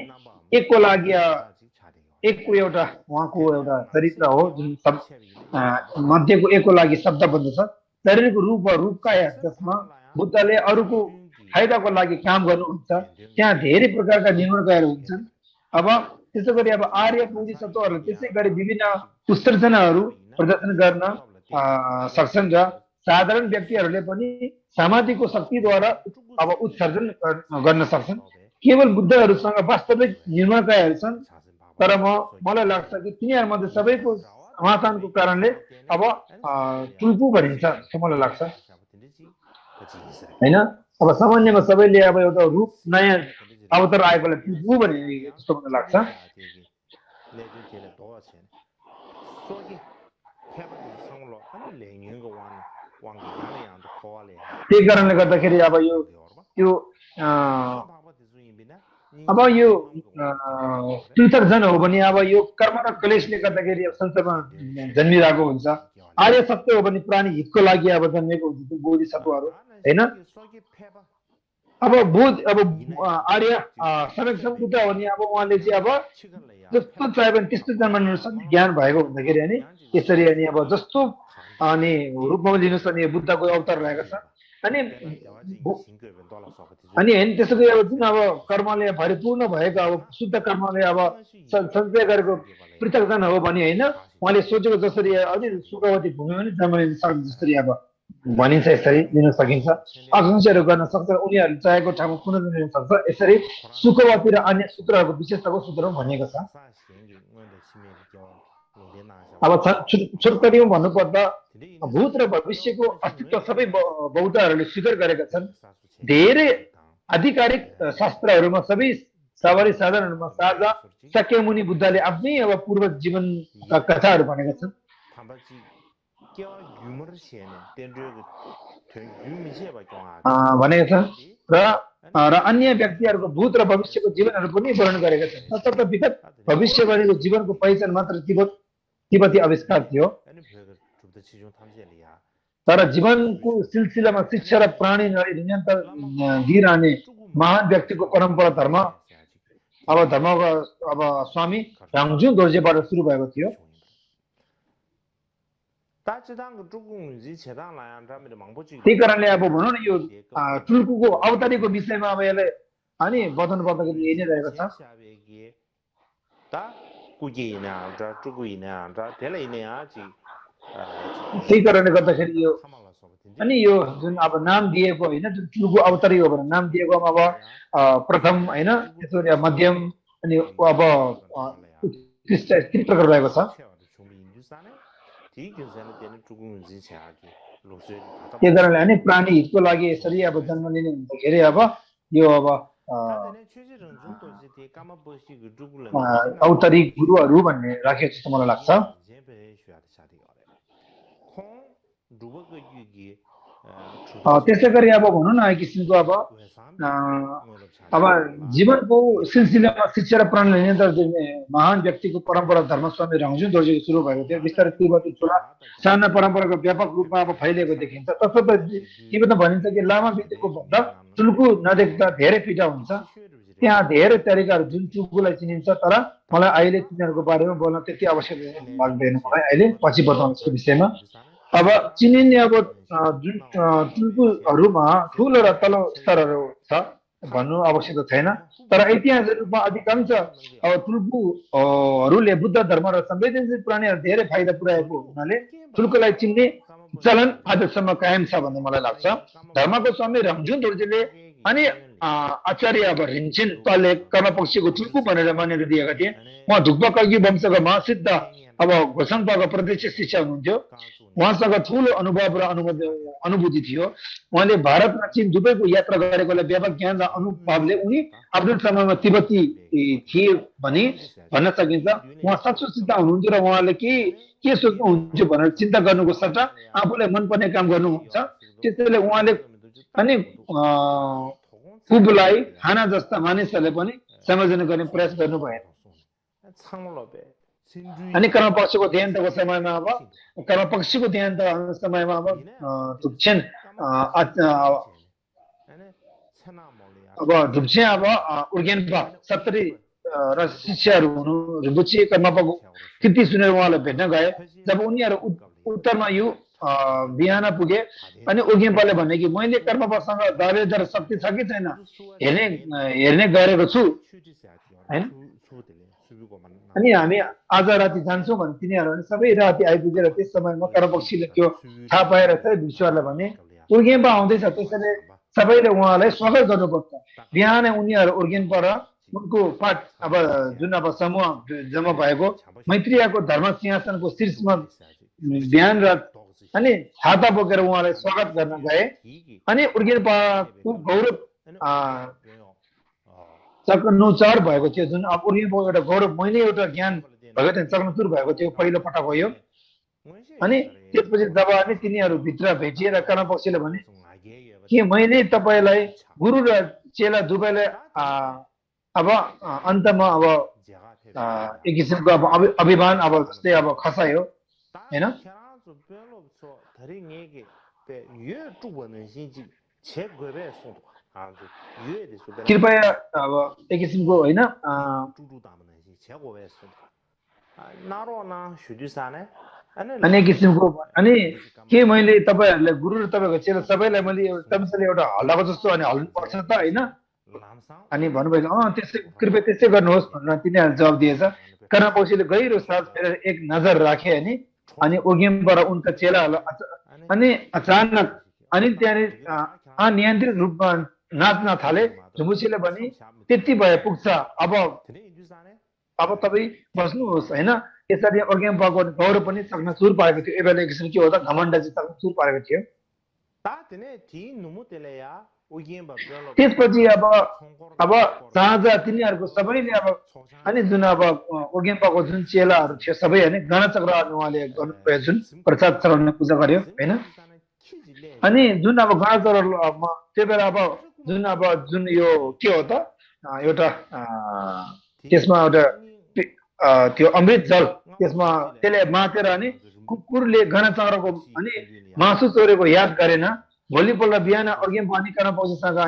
एकको लागि एकको एउटा उहाँको एउटा चरित्र हो, जुन मध्येको एकको लागि शब्द बन्दछ। शरीरको रूप वा रूप काया जसमा बुद्धले अरूको फाइदाको लागि काम गर्नुहुन्छ, त्यहाँ धेरै प्रकारका निर्माणकायहरू हुन्छन्। अब त्यसै गरी अब आर्य बोधिसत्वहरूले त्यसै गरी विभिन्न उत्सर्जनाहरू प्रदर्शन गर्न सक्छन् र साधारण व्यक्तिहरूले पनि समाधिको शक्तिद्वारा अब उत्सर्जन गर्न सक्छन्। केवल बुद्धहरूसँग वास्तविक निर्माणकायहरू छन्, तर मलाई लाग्छ कि तिनीहरूमध्ये सबैको समाधानको कारणले अब टुल्कु भनिन्छ जस्तो मलाई लाग्छ होइन। अब सामान्यमा सबैले अब एउटा रूप नयाँ अवतार आएकोलाई टुल्कु भन्ने जस्तो मलाई लाग्छ। त्यही कारणले गर्दाखेरि अब यो तीर्थजन हो भने अब यो कर्म र क्लेशले गर्दाखेरि संसारमा जन्मिरहेको हुन्छ। आर्य सत्य हो भने प्राणी हितको लागि अब जन्मेको हुन्छ त्यो बोधिसत्वहरू होइन। अब आर्य समेक्षम बुद्ध हो भने अब उहाँले चाहिँ अब जस्तो चाह्यो भने त्यस्तो जन्माउनु सक्ने ज्ञान भएको हुँदाखेरि अनि त्यसरी अनि अब जस्तो अनि रूपमा लिनुहोस् अनि बुद्धको अवतार रहेको छ अनि होइन। त्यसो गरी अब जुन अब कर्मले भरिपूर्ण भएको अब शुद्ध कर्मले अब सञ्चय गरेको पृथकजन हो भने होइन, उहाँले सोचेको जसरी अलि सुखवती भूमि पनि जमाउन सक्छ जसरी अब भनिन्छ, यसरी लिन सकिन्छ। असंशयहरू गर्न सक्छ, उनीहरूले चाहेको ठाउँमा पुनः लिन सक्छ। यसरी सुखवती र अन्य सूत्रहरूको विशेषताको सूत्रमा भनिएको छ। अब छोटकरीमा भन्नुपर्दा भूत र भविष्यको अस्तित्व सबै बौद्धहरूले स्वीकार गरेका छन्। धेरै आधिकारिक शास्त्रहरूमा सबै साधारणमा साझा शाक्यमुनि बुद्धले आफ्नै अब पूर्व जीवनका कथाहरू भनेका छन्। भनेका छन् र अन्य व्यक्तिहरूको भूत र भविष्यको जीवनहरू पनि वर्णन गरेका छन्। तसर्थ विगत भविष्य भनेको जीवनको पहिचान मात्र तिब्बती आविष्कार थियो, तर जीवनको सिलसिलामा शिक्षा र प्राणी निरन्तर दिइरहने महान व्यक्तिको परम्परा धर्मको स्वामी राङजुङ दोर्जेबाट सुरु भएको थियो। त्यही कारणले अब भनौँ न यो टुल्कुको अवतारीको विषयमा अब यसले अनि बताउनु पर्दाखेरि यही नै रहेको छ त्यही कारणले गर्दाखेरि यो अनि यो जुन अब नाम दिएको होइन जुन टुल्कु अवतारी हो भनेर नाम दिएको अब प्रथम होइन त्यसरी मध्यम अनि अब उत्कृष्ट यस्तै प्रकार रहेको छ त्यही कारणले अनि प्राणी हितको लागि यसरी अब जन्म लिने हुँदाखेरि अब यो अब अवतारी गुरुहरू भन्ने राखेको जस्तो मलाई लाग्छ त्यसै गरी अब भनौँ न एक किसिमको अब जीवनको सिलसिलामा शिक्षा र प्रणले नियन्त्रण दिने महान व्यक्तिको परम्परा धर्मस्वामी रङ्गजुन दोर्जेको सुरु भएको थियो बिस्तारै तिब्बती ठुला साना परम्पराको व्यापक रूपमा अब फैलिएको देखिन्छ तसर्थ तिब्बतमा भनिन्छ कि लामा बितेको भन्दा टुल्कु नदेख्दा धेरै पिटा हुन्छ त्यहाँ धेरै तरिकाहरू जुन टुल्कुलाई चिनिन्छ तर मलाई अहिले तिनीहरूको बारेमा बोल्न त्यति आवश्यक लाग्दैन मलाई अहिले पछि बताउनु यसको विषयमा अब चिनिने अब जुन टुल्कुहरूमा ठुलो र तल्लो स्तरहरू छ भन्नु आवश्यक छैन तर ऐतिहासिक रूपमा अधिकांश अब टुल्कुहरूले बुद्ध धर्म र संवेदनशील प्राणीहरू धेरै फाइदा पुर्याएको हुनाले टुल्कुलाई चिन्ने चलन आजसम्म कायम छ भन्ने मलाई लाग्छ धर्मको स्वामी रङ्गजुन दोर्जेले अनि आचार्य अब रिन्चिन पालले कर्मपक्षीको टुल्कु भनेर मान्यता दिएका थिए उहाँ धुक्पा कल्की वंशका महासिद्ध अब घोषणपाको प्रत्यक्ष शिक्षा हुनुहुन्थ्यो उहाँसँग ठुलो अनुभव र अनुभूति थियो उहाँले भारतमा चीन दुवैको यात्रा गरेकोलाई व्यापक ज्ञान र अनुभवले उनी आफ्नो समयमा तिब्बती थिए भनी भन्न सकिन्छ उहाँ साँचो सिद्ध हुनुहुन्थ्यो र उहाँले के सोच्नुहुन्छ भनेर चिन्ता गर्नुको सट्टा आफूलाई मनपर्ने काम गर्नुहुन्छ त्यसैले उहाँले अनि कुबलाई खाना जस्ता मानिसहरूले पनि समायोजन गर्ने प्रयास गर्नु भएन अनि कर्मपक्षको देहान्तको समयमा अब कर्मपक्षको देहान्त समयमा अब ढुक्छेन अब ढुक्छे अब उर्गेन्पा 70 र शिष्यहरू हुनु रिम्पोछे कर्मपाको कृति सुनेर उहाँलाई भेट्न गए जब उनीहरू उत्तरमा यो बिहान पुगे अनि उर्गेन्पाले भने कि मैले कर्मपासँग दावेदार शक्ति छ कि छैन हेर्ने गरेको छु हैन अनि हामी आज राति जान्छौँ भने तिनीहरू सबै राति आइपुगेर त्यस समयमा कर्मपक्षीले त्यो थाहा पाएर चाहिँ विश्वलाई भने उर्गेन्पा आउँदैछ त्यसैले सबैले उहाँलाई स्वागत गर्नुपर्छ बिहानै उनीहरू उर्गेन्पा र उनको पाठ अब जुन अब समूह जम्मा भएको मैत्रीयको धर्म सिंहासनको शीर्षमा बिहान रात अनि छाता बोकेर उहाँलाई स्वागत गर्न गए अनि उर्गेन्पाको गौरव चकनुचार भएको थियो जुन अब उर्गेन्पाको एउटा गौरव मैले एउटा ज्ञान भएको थियो चकनुचुर भएको थियो पहिलो पटक हो यो अनि त्यसपछि जब अनि तिनीहरू भित्र भेटिएर कर्मपक्षीले भने के मैले तपाईलाई गुरु र चेला दुवैलाई अब अन्तमा अब एक किसिमको अब अभिमान अब जस्तै अब खसायो हैन कृपया अब एक किसिमको होइन अनि किसिमको अनि के मैले तपाईहरुलाई गुरु र तपाईको चेला सबैलाई मैले तमसले एउटा हल्लाको जस्तो अनि हल्नु पर्छ त हैन अनि भन्नुभयो त्यसै कृपया त्यसै गर्नुहोस् भनेर तिनीहरूले जवाब दिएछ कर्मपक्षीले गहिरो सास फेरेर एक नजर राखे अनि उर्गेन्पा उनका चेलाहरूले अनि अचानक अनि त्यहाँनिर अनियन्त्रित रूपमा नाच्न थाले झुमुसीले पनि त्यति भए पुग्छ अब तपाईँ बस्नुहोस् हैन यसरी उर्गेन्पाको गौरव पनि चकनाचुर पारेको थियो एबेला एक किसिम के हो त घमण्ड चाहिँ चकनाचुर पारेको थियो त्यसपछि अब साँझ तिनीहरूको सबैले अब अनि जुन अब उर्गेन्पाको जुन चेलाहरू थियो सबै हैन गणचक्र उहाँले गर्नुभयो जुन प्रसाद चढाउने पूजा गर्यो हैन अनि जुन अब गणचक्रमा त्यो बेला अब जुन यो के हो त एउटा त्यसमा एउटा त्यो अमृत जल त्यसमा त्यसले मातेर अनि कुकुरले गणचक्रको अनि मासु चोरेको याद गरेन भोलिपल्ट बिहान उर्गेन्पा अनि कर्मपक्षीसँग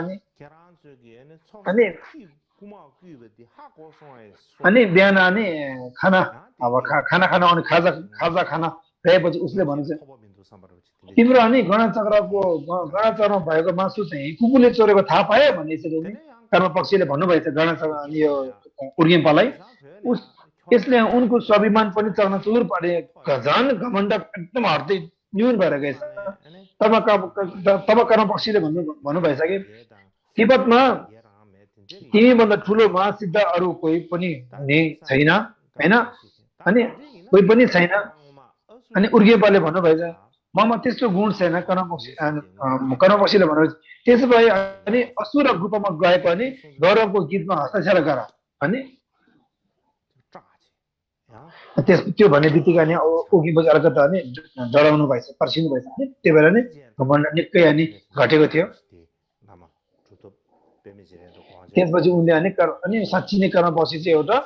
अनि बिहान अनि खाना खाना अनि खाजा खाना ल्याएपछि उसले भन्छ तिम्रो अनि गणचक्रमा भएको मासु चाहिँ कुकुरले चोरेको थाहा पायो भन्ने यसरी नि कर्म पक्षीले भन्नुभएको छ गणचक्र अनि यो उर्गेम्पालाई यसले उनको स्वाभिमान पनि चर्न चुर पारे झन् घमण्ड एकदम हर्दै न्यून भएर गएछ तब कर्म पक्षीले भन्नुभएछ कि तिब्बतमा तिमीभन्दा ठुलो महासिद्ध अरू कोही पनि हुने छैन होइन अनि कोही पनि छैन अनि उर्गेम्पाले भन्नुभएछ ममा त्यस्तो गुण छैन कर्मपक्षीले भन्नुभएछ त्यसो भए अनि असुर रूपमा गए पनि गौरवको गीतमा हस्ताक्षर गर अनि त्यो भन्ने बित्तिकै अनि उर्गेम्पाले अलिकति अनि डराउनु भएछ पर्सिनु भएछ अनि त्यो बेला नै घमण्ड निकै अनि घटेको थियो त्यसपछि उनले अनि साँच्ची नै कर्मपक्षी चाहिँ एउटा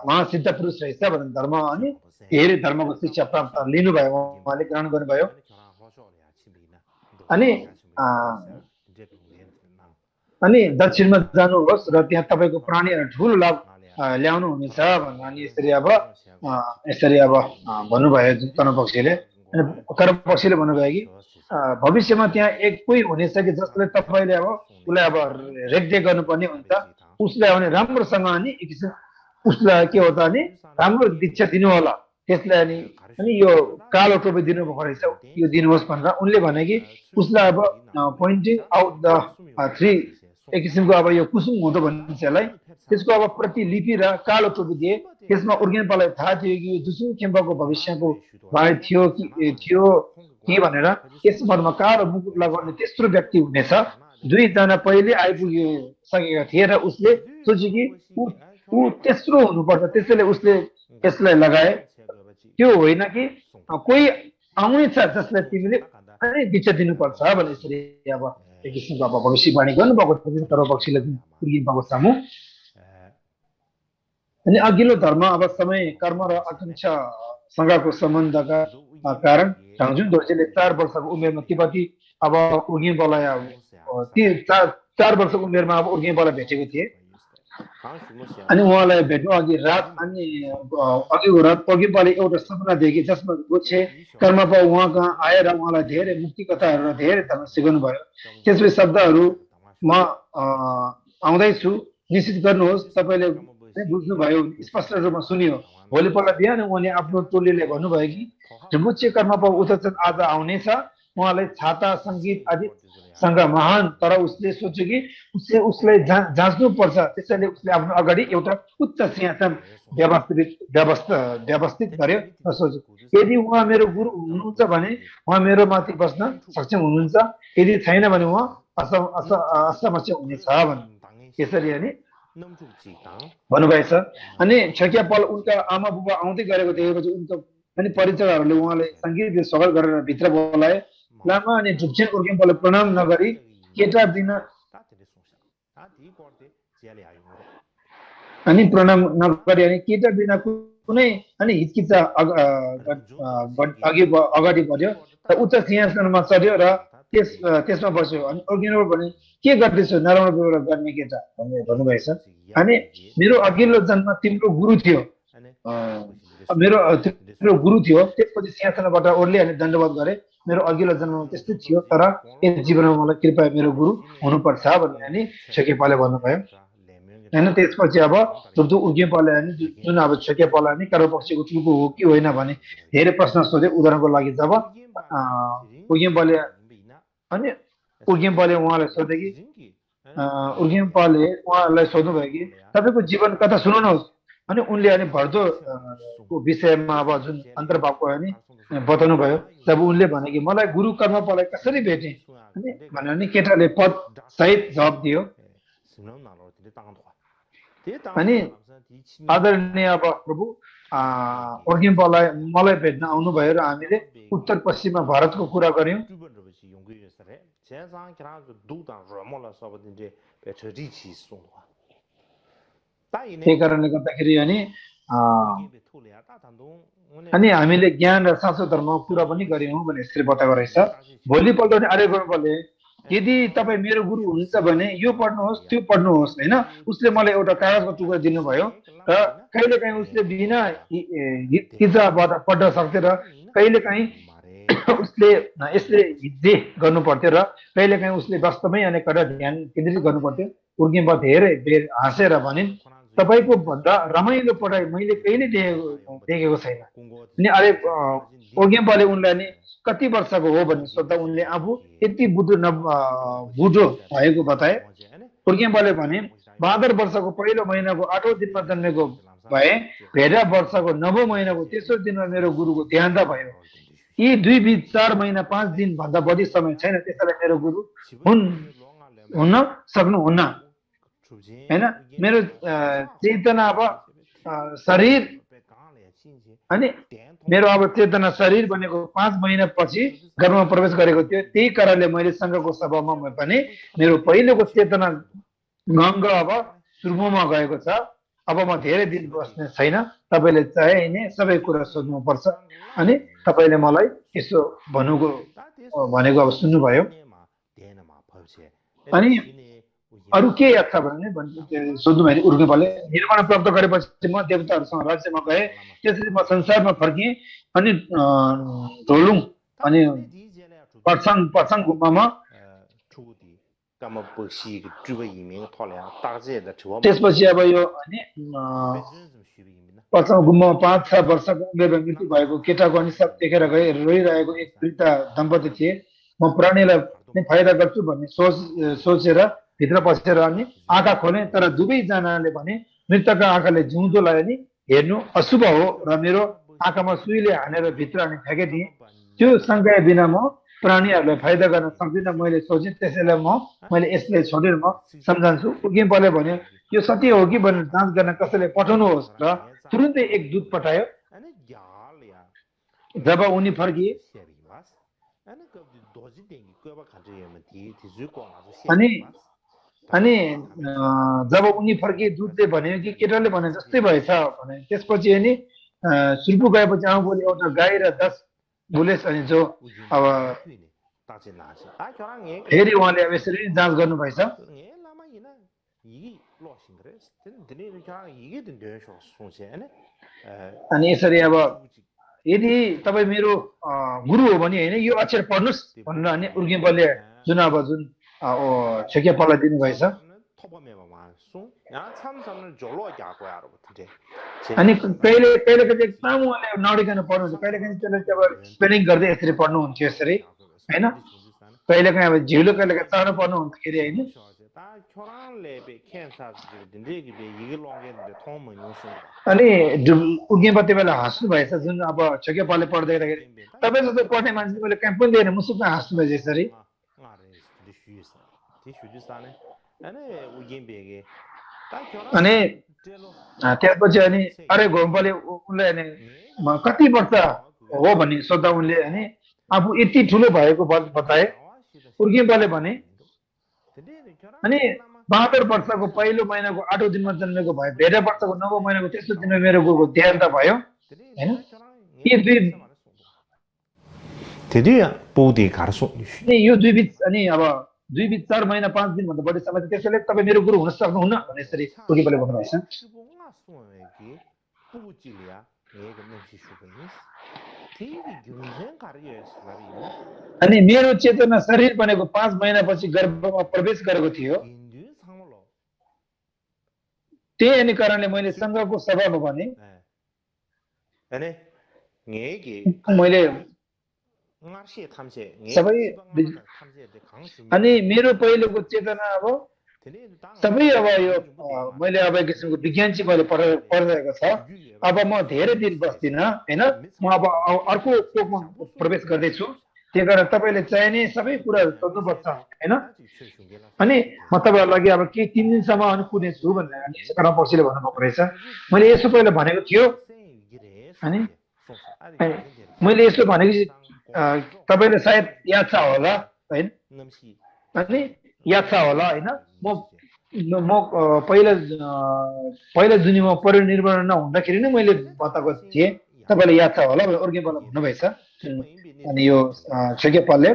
महासिद्ध पुरुष रहेछ भनेर धर्म अनि धेरै धर्मको शिक्षा प्राप्त लिनुभयो उहाँले ग्रहण गर्नुभयो अनि दक्षिणमा जानुहोस् र त्यहाँ तपाईँको प्राणीहरू ठुलो लाभ ल्याउनु हुनेछ भनेर अनि यसरी अब भन्नुभयो कर्मपक्षीले अनि कर्मपक्षीले भन्नुभयो कि भविष्यमा त्यहाँ एक कोही हुनेछ कि जसले तपाईँले अब उसलाई अब रेखदेख गर्नुपर्ने हुन्छ उसलाई अनि राम्रोसँग अनि उसलाई के हो त अनि राम्रो दीक्षा दिनु होला त्यसलाई अनि यो कालो टोपी दिनुभएको रहेछ यो दिनुहोस् भनेर उनले भने कि उसलाई अब पोइन्टिङ आउट द थ्री एक किसिमको अब यो कुसुम हुँदो भनिन्छ यसलाई त्यसको अब प्रतिलिपि र कालो टोपी दिए त्यसमा उर्गेम्पालाई थाहा थियो कि यो जुसुङ खेम्पाको भविष्यको बारे थियो कि भनेर यस मनमा कालो मुकुट लगाउने तेस्रो व्यक्ति हुनेछ दुईजना पहिले आइपुगिसकेका थिए र उसले सोच्यो कि ऊ तेस्रो हुनुपर्छ त्यसैले उसले यसलाई लगाए त्यो होइन कि कोही आउने छ जसलाई तिमीले दीक्षा दिनुपर्छ भने यसरी अब एक किसिमको अब भविष्यवाणी गर्नुभएको थियो कर्मपक्षीले उर्गेम्पाको सामु अनि अघिल्लो धर्म अब समय कर्म र आकांक्षासँगको सम्बन्धका कारण ढाङजुन दोर्जेले 4 वर्षको उमेरमा तिब्बती अब उर्गेम्पालाई 4 वर्षको उमेरमा अब उर्गेम्पालाई भेटेको थिए अनि उहाँलाई भेट्नु अघि रात अनि अघिको रात उर्गेम्पाले एउटा सपना देखे जसमा गोछे कर्मपा उहाँ कहाँ आएर उहाँलाई धेरै मुक्ति कथाहरू र धेरै धर्म सिकाउनु भयो त्यसपछि शब्दहरू म आउँदैछु निश्चित गर्नुहोस् तपाईँले बुझ्नुभयो स्पष्ट रूपमा सुनियो भोलिपल्ट बिहान उहाँले आफ्नो टोलीले भन्नुभयो कि ढुम्बुचे कर्मपा उतचन आज आउनेछ उहाँलाई छाता सङ्गीत आदि सँग महान तर उसले सोच्यो कि उसलाई जाँच्नु पर्छ त्यसैले उसले आफ्नो अगाडि एउटा उच्च सिंहासन व्यवस्थित गर्यो र सोच्यो यदि उहाँ मेरो गुरु हुनुहुन्छ भने उहाँ मेरो माथि बस्न सक्षम हुनुहुन्छ यदि छैन भने उहाँ असमस्य हुनेछ भने यसरी अनि भन्नुभएछ अनि छक्यापाल उनका आमा बुबा आउँदै गरेको देखेपछि उनको अनि परिचयहरूले उहाँले सङ्गीत स्वागत गरेर भित्र बोलाए लामा अनि ढुक्चेन उर्गेम्पाले प्रणाम नगरी केटा बिना अनि प्रणाम नगरी अनि केटा बिना कुनै अनि हिचकिचा अगाडि बढ्यो र उच्च सिंहासनमा चढ्यो र त्यसमा बस्यो अनि उर्गेम्पाल भने के गर्दैछौ नराम्रो व्यवहार गर्ने केटा भन्नुभएछ अनि मेरो अघिल्लो जन्म तिम्रो गुरु थियो त्यसपछि सिंहासनबाट ओर्ले अनि दण्डवत गरे मेरो अघिल्लो जन्ममा त्यस्तै थियो तर यस जीवनमा मलाई कृपया मेरो गुरु हुनुपर्छ भन्ने अनि छक्यापाले भन्नुभयो होइन त्यसपछि अब तुर्तु उर्गेम्पाले अनि जुन अब छक्यापाले अनि कर्मपक्षीको टुको हो कि होइन भने धेरै प्रश्न सोधे उदाहरणको लागि जब उर्गेम्पाले उहाँलाई सोधे कि उहाँलाई सोध्नुभयो कि तपाईँको जीवन कथा सुनाउनुहोस् अनि उनले अनि भर्दो को विषयमा अब जुन अन्तर्भावको अनि बताउनु भयो जब उनले भने कि मलाई गुरु कर्मपालाई कसरी भेटे अनि भन्यो भने केटाले पद सहित जवाब दियो अनि आदरणीय अब प्रभु उर्गेम्पालाई मलाई भेट्न आउनुभयो र हामीले उत्तर पश्चिममा भारतको कुरा गर्यौं त्यही कारणले गर्दाखेरि अनि हामीले ज्ञान र साँचो धर्मको कुरा पनि गर्यौं भने यसरी बताएको रहेछ भोलिपल्ट पनि आर्य गर्नुपर्ने यदि तपाईँ मेरो गुरु हुनुहुन्छ भने यो पढ्नुहोस् त्यो पढ्नुहोस् हैन उसले मलाई एउटा कागजको टुक्रा दिनुभयो र कहिलेकाहीँ उसले बिना हिजोबाट पढ्न सक्थे र कहिलेकाहीँ उसले यसले हिज्जे गर्नु पर्थ्यो र कहिलेकाहीँ उसले वास्तवमै अनेकवटा ध्यान केन्द्रित गर्नु पर्थ्यो। उर्गेम्बा धेरै बेर हाँसेर भनिन्, तपाईँको भन्दा रमाइलो पढाइ मैले कहिले देखेको छैन। अनि अरे ओर्गेम्बाले उनलाई नि कति वर्षको हो भन्ने सोद्धा उनले आफू यति बुढो भएको बताए। उर्गेम्बाले भने, 72 वर्षको पहिलो महिनाको 8औं दिनमा जन्मेको भए भेडा वर्षको 9औं महिनाको तेस्रो दिनमा मेरो गुरुको देहान्त भयो। यी 2 बीच 4 महिना 5 दिन भन्दा बढी समय छैन, त्यसैले मेरो गुरु हुन सक्नुहुन्न हैन। मेरो चेतना अब शरीर अनि मेरो अब चेतना शरीर बनेको 5 महिनापछि गर्भमा प्रवेश गरेको थियो। त्यही कारणले मैले सङ्घको सभामा पनि मेरो पहिलोको चेतना गङ्ग अब सुर्मुमा गएको छ। अब म धेरै दिन बस्ने छैन, तपाईँले चाहिने सबै कुरा सोध्नुपर्छ। अनि तपाईँले मलाई यसो भनेको अब सुन्नुभयो। अनि अरू के याद छ भने सोध्नु भयो उर्गेम्बाले। निर्वाण प्राप्त गरेपछि म देवताहरूसँग राज्यमा गएँ, त्यसरी म संसारमा फर्किएँ अनि ढोलुङ अनि पर्साङ गुम्बामा त्यसपछि अब यो अनि पर्साङ गुम्बामा 5-6 वर्षको उमेरमा मृत्यु भएको केटाको अनि सब देखेर गए। रोइरहेको एक वृद्ध दम्पति थिए। म प्राणीलाई नै फाइदा गर्छु भन्ने सोचेर भित्र पसेर अनि आँखा खोले, तर दुवैजनाले भने मृतकका आँखाले जिउँदोलाई नि हेर्नु अशुभ हो र मेरो आँखामा सुईले हानेर भित्र अनि फ्याँकिदिएँ। त्यो शङ्काए बिना म प्राणीहरूलाई फाइदा गर्न सक्दिनँ, मैले सोचेँ। त्यसैले मैले यसलाई छोडेर म सम्झान्छु। उर्गेम्बाले भन्यो, यो सत्य हो कि भनेर जाँच गर्न कसैले पठाउनुहोस् र तुरुन्तै एक दूत पठायो। जब उनी फर्किए अनि जब उनी फर्किए दूतले भन्यो कि केटाले भने जस्तै भएछ भने। त्यसपछि अनि सुर्पु गएपछि आउँबोले एउटा गाई र 10 बुलेस अनि जो अब फेरि उहाँले अब यसरी जाँच गर्नुभएछ। अनि यसरी अब यदि तपाईँ मेरो गुरु हो भने होइन यो अक्षर पढ्नुहोस् भनेर अनि उर्गेम्बाले जुन छेकेपालाई दिनुभएछ। अनि कहिले एकदम उहाँले नडिकन पढ्नुहुन्छ, कहिलेकाहीँ त्यसलाई अब स्पेलिङ गर्दै यसरी पढ्नुहुन्थ्यो यसरी होइन। कहिलेकाहीँ अब झिलो कहिलेकाहीँ चाँडो पढ्नुहुन्थ्यो होइन। अनि उर्गेम्बा त्यो बेला हाँस्नु भएछ जुन अब छेकेपाले पढ्दैखेरि। तपाईँ जस्तो पढ्ने मान्छे मैले कहीँ पनि दिएन, मुसुकमा हाँस्नु भएछ यसरी। अनि त्यसपछि अनि अरे घोम्पाले उनलाई अनि कति वर्ष हो भन्ने सोद्धा उनले अनि आफू यति ठुलो भएको बताए। उर्गेम्बाले भने अनि 72 वर्षको पहिलो महिनाको 8औं दिनमा जन्मेको भए भेडा वर्षको 9औं महिनाको तेस्रो दिनमा मेरो गुरुको देहान्त भयो होइन। यो 2 बीच अनि अब 2 बीच 4 महिना 5 दिन भन्दा बढी समय, त्यसैले तपाईँ मेरो गुरु हुन सक्नुहुन्न भने यसरी उर्गेम्बाले भन्नुभएछ। अनि मेरो चेतना शरीर बनेको 5 महिनापछि गर्भमा प्रवेश गरेको थियो। त्यही अनि कारणले मैले सङ्घको सभामा भने मैले सबै अनि मेरो पहिलोको चेतना अब सबै अब यो मैले अब एक किसिमको विज्ञान चाहिँ मैले पढिरहेको छ। अब म धेरै दिन बस्दिनँ होइन, म अब अर्को कोखमा प्रवेश गर्दैछु। त्यही कारण तपाईँले चाहिने सबै कुराहरू सोध्नुपर्छ होइन। अनि म तपाईँहरूको लागि अब के 3 दिनसम्म अनि कुर्नेछु भनेर कर्मपक्षीले भन्नुभएको रहेछ। मैले यसो पहिला भनेको थियो अनि मैले यसो भनेको तपाईँले सायद याद छ होला होइन। अनि याद छ होला होइन। म पहिला दुनियाँमा परिनिर्वाण नहुँदाखेरि नै मैले बताएको थिएँ, तपाईँले याद छ होला उर्गेम्बाले भन्नुभएछ। अनि यो छेकेपालले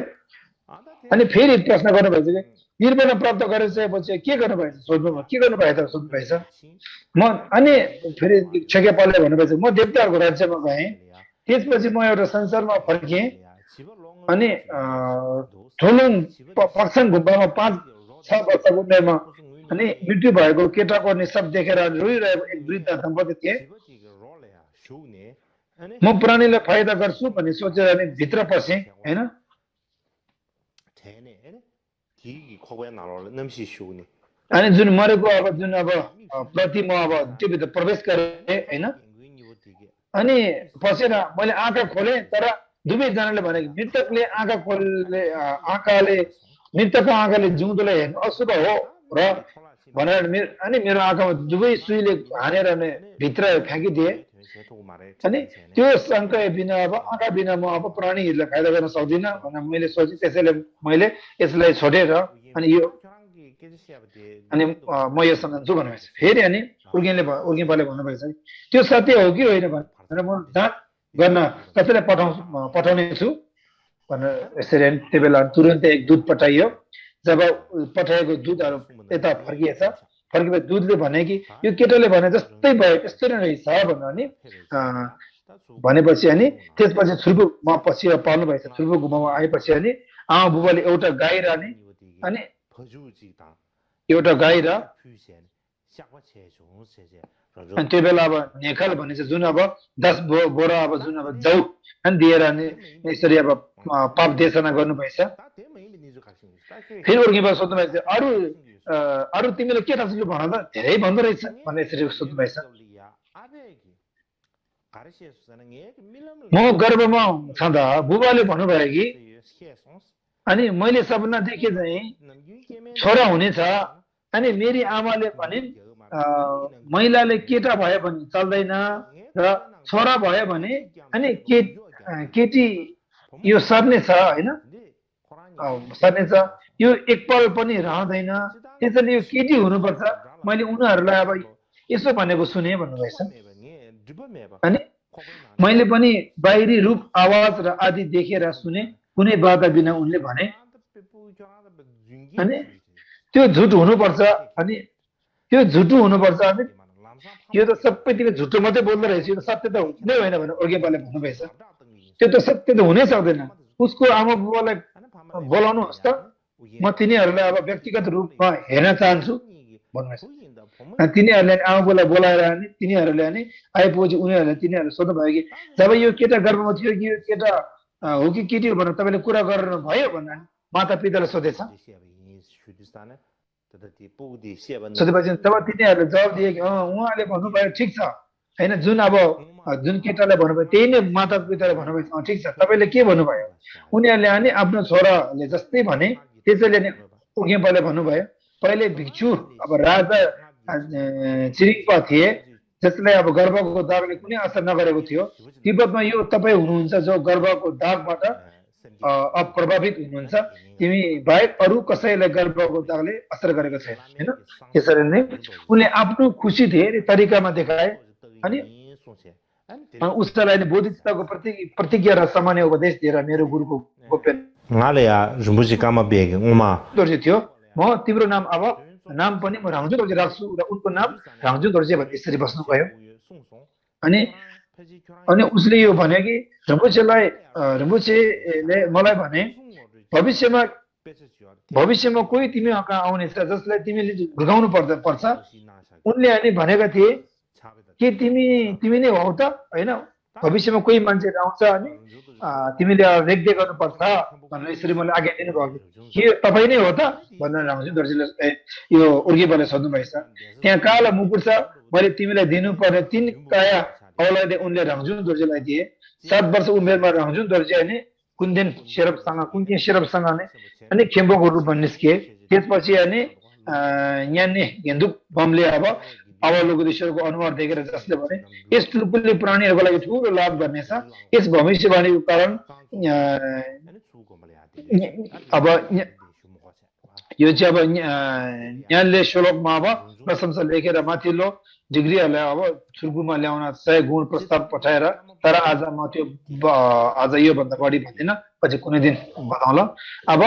अनि फेरि प्रश्न गर्नुभएछ कि निर्वाण प्राप्त गरिसकेपछि के गर्नुभएछ सोध्नुभयो, के गर्नुभयो त सोध्नुभएछ। म अनि फेरि छेकेपालले भन्नुभएछ म देवताहरूको राज्यमा गएँ त्यसपछि म एउटा संसारमा फर्किएँ अनि ठुलुङ पर्सन गुम्बामा 5-6 वर्षको उमेरमा अनि मृत्यु भएको केटाको निशब देखेर रोइरहेको एक वृद्ध दम्पति थिए म प्राणीलाई फाइदा गर्छु भन्ने सोचेर अनि भित्र पसेँ हैन अनि जुन मरेको अब जुन अब प्रतिमा अब त्यो भित्र प्रवेश गरेँ हैन अनि पसेर मैले आँखा खोलेँ तर दुवैजनाले भने मृतकले मृतकको आँखाले जिउँदोलाई हेर्नु अशुभ हो र भनेर अनि मेरो आँखामा दुवै सुईले हानेर भित्र फ्याँकिदिए अनि त्यो शङ्का बिना अब आँखा बिना म अब प्राणीहरूलाई फाइदा गर्न सक्दिनँ भनेर मैले सोचेँ त्यसैले मैले यसलाई छोडेर अनि यो अनि म यो सम्झन्छु भन्नुभएछ फेरि अनि उर्गेनले भन्नुभएछ त्यो सत्य हो कि होइन भनेर म जाँच गर्न कसैलाई पठाउने छु भनेर यसरी त्यो बेला तुरन्तै एक दूत पठाइयो जब पठाएको दूतहरू यता फर्किएपछि दूतले भने कि यो केटाले भने जस्तै भयो त्यस्तै नै रहेछ भनेर नि भनेपछि अनि त्यसपछि छुर्पुमा पछि पाल्नु भएछ छुर्पु गुम्बामा आएपछि अनि आमा बुबाले एउटा गाई र अनि एउटा गाई र अनि त्यो बेला अब नेखल भन्ने चाहिँ जुन अब 10 बोरा अब जुन अब जौ अनि दिएर अनि यसरी अब पाप देशना गर्नुभएछ फेरि उर्गेनबाट सोध्नु भएछ अरू तिमीले के थाहा छ भन त धेरै भन्दो रहेछ भनेर यसरी सोध्नु भएछ म गर्भमा छँदा बुबाले भन्नुभयो कि अनि मैले सपना देखे चाहिँ छोरा हुनेछ अनि मेरी आमाले भने महिलाले केटा भयो भने चल्दैन र छोरा भयो भने अनि केटी यो सर्ने छ हैन सर्ने छ यो एकपल पनि रहँदैन त्यसैले यो केटी हुनुपर्छ मैले उनीहरूलाई अब यसो भनेको सुने भन्नुभएछ अनि मैले पनि बाहिरी रूप आवाज र आदि देखेर सुने कुनै बाधा बिना उनले भने अनि त्यो झुट हुनुपर्छ अनि त्यो झुटो हुनुपर्छ अनि यो त सबैतिर झुटो मात्रै बोल्दो रहेछ यो त सत्य त हुँदै होइन भनेर उर्गेनले भन्नुभएछ त्यो त सत्य त हुनै सक्दैन उसको आमा बुबालाई बोलाउनुहोस् त म तिनीहरूलाई अब व्यक्तिगत रूपमा हेर्न चाहन्छु भन्नुभएछ तिनीहरूले आमा बुबालाई बोलाएर अनि तिनीहरूले अनि आएपछि तिनीहरूले सोध्नु भयो कि जब यो केटा गर्भमा थियो कि यो केटा हो कि केटी हो भनेर तपाईँले कुरा गर्नु भयो भनेर माता पिताले सोधेछ सोधेपछि तब तिनीहरूले जवाब दिए कि उहाँले भन्नुभयो ठिक छ होइन जुन केटाले भन्नुभयो त्यही नै माता पिताले भन्नुभयो ठिक छ तपाईँले के भन्नुभयो उनीहरूले अनि आफ्नो छोराले जस्तै भने त्यसैले नै उर्गेनले भन्नुभयो पहिले भिक्षु अब राजा चिरिङपा थिए जसलाई अब गर्भको दागले कुनै असर नगरेको थियो तिब्बतमा यो तपाईँ हुनुहुन्छ जो गर्भको दागबाट अप्रभावित हुनुहुन्छ तिमी बाहेक अरू कसैलाई गर्भको दागले असर गरेको छैन हैन त्यसरी नै उनले आफ्नो खुसी धेरै तरिकामा देखाए अनि उसलाई नि बोधिसत्वको प्रतिज्ञा र सामान्य उपदेश दिएर मेरो गुरुको गोप्य दर्जी थियो म तिम्रो नाम अब नाम पनि म राङजु दर्जी राख्छु र उनको नाम राङजु दर्जी भन्ने यसरी बस्नु भयो अनि उसले यो भने कि रम्बुचेले मलाई भने भविष्यमा कोही तिमी कहाँ आउनेछ जसलाई तिमीले भुगाउनु पर्छ उनले अनि भनेका थिए के तिमी नै हौ त हैन भविष्यमा कोही मान्छे आउँछ अनि तिमीले रेखदेख गर्नुपर्छ भनेर यसरी मलाई आज्ञा दिनुभयो के तपाईँ नै हो त भनेर रामजी दर्जीले यो उर्गेनले सोध्नु भएछ त्यहाँ कालो मुकुट छ मैले तिमीलाई दिनुपर्ने 3 काया औलादे उनले रामजी दर्जीलाई दिए 7 वर्ष उमेरमा रामजी दर्जी अनि कुन्देन शेरबसँग अनि खेम्बोको रूपमा निस्किए त्यसपछि अनि याने हेन्दुक बमले अब अवलोकनेश्वरको अनुहार देखेर जसले भने यस टुप्पीले प्राणीहरूको लागि ठुलो लाभ गर्नेछ यस भविष्यवाणीको कारण अब यो चाहिँ अब यहाँले श्लोकमा अब प्रशंसा लेखेर माथिल्लो डिग्रीहरूलाई अब छुर्कुमा ल्याउन 100 गुण प्रस्ताव पठाएर तर आज म त्यो आज योभन्दा बढी भन्दिन पछि कुनै दिन बताउँला अब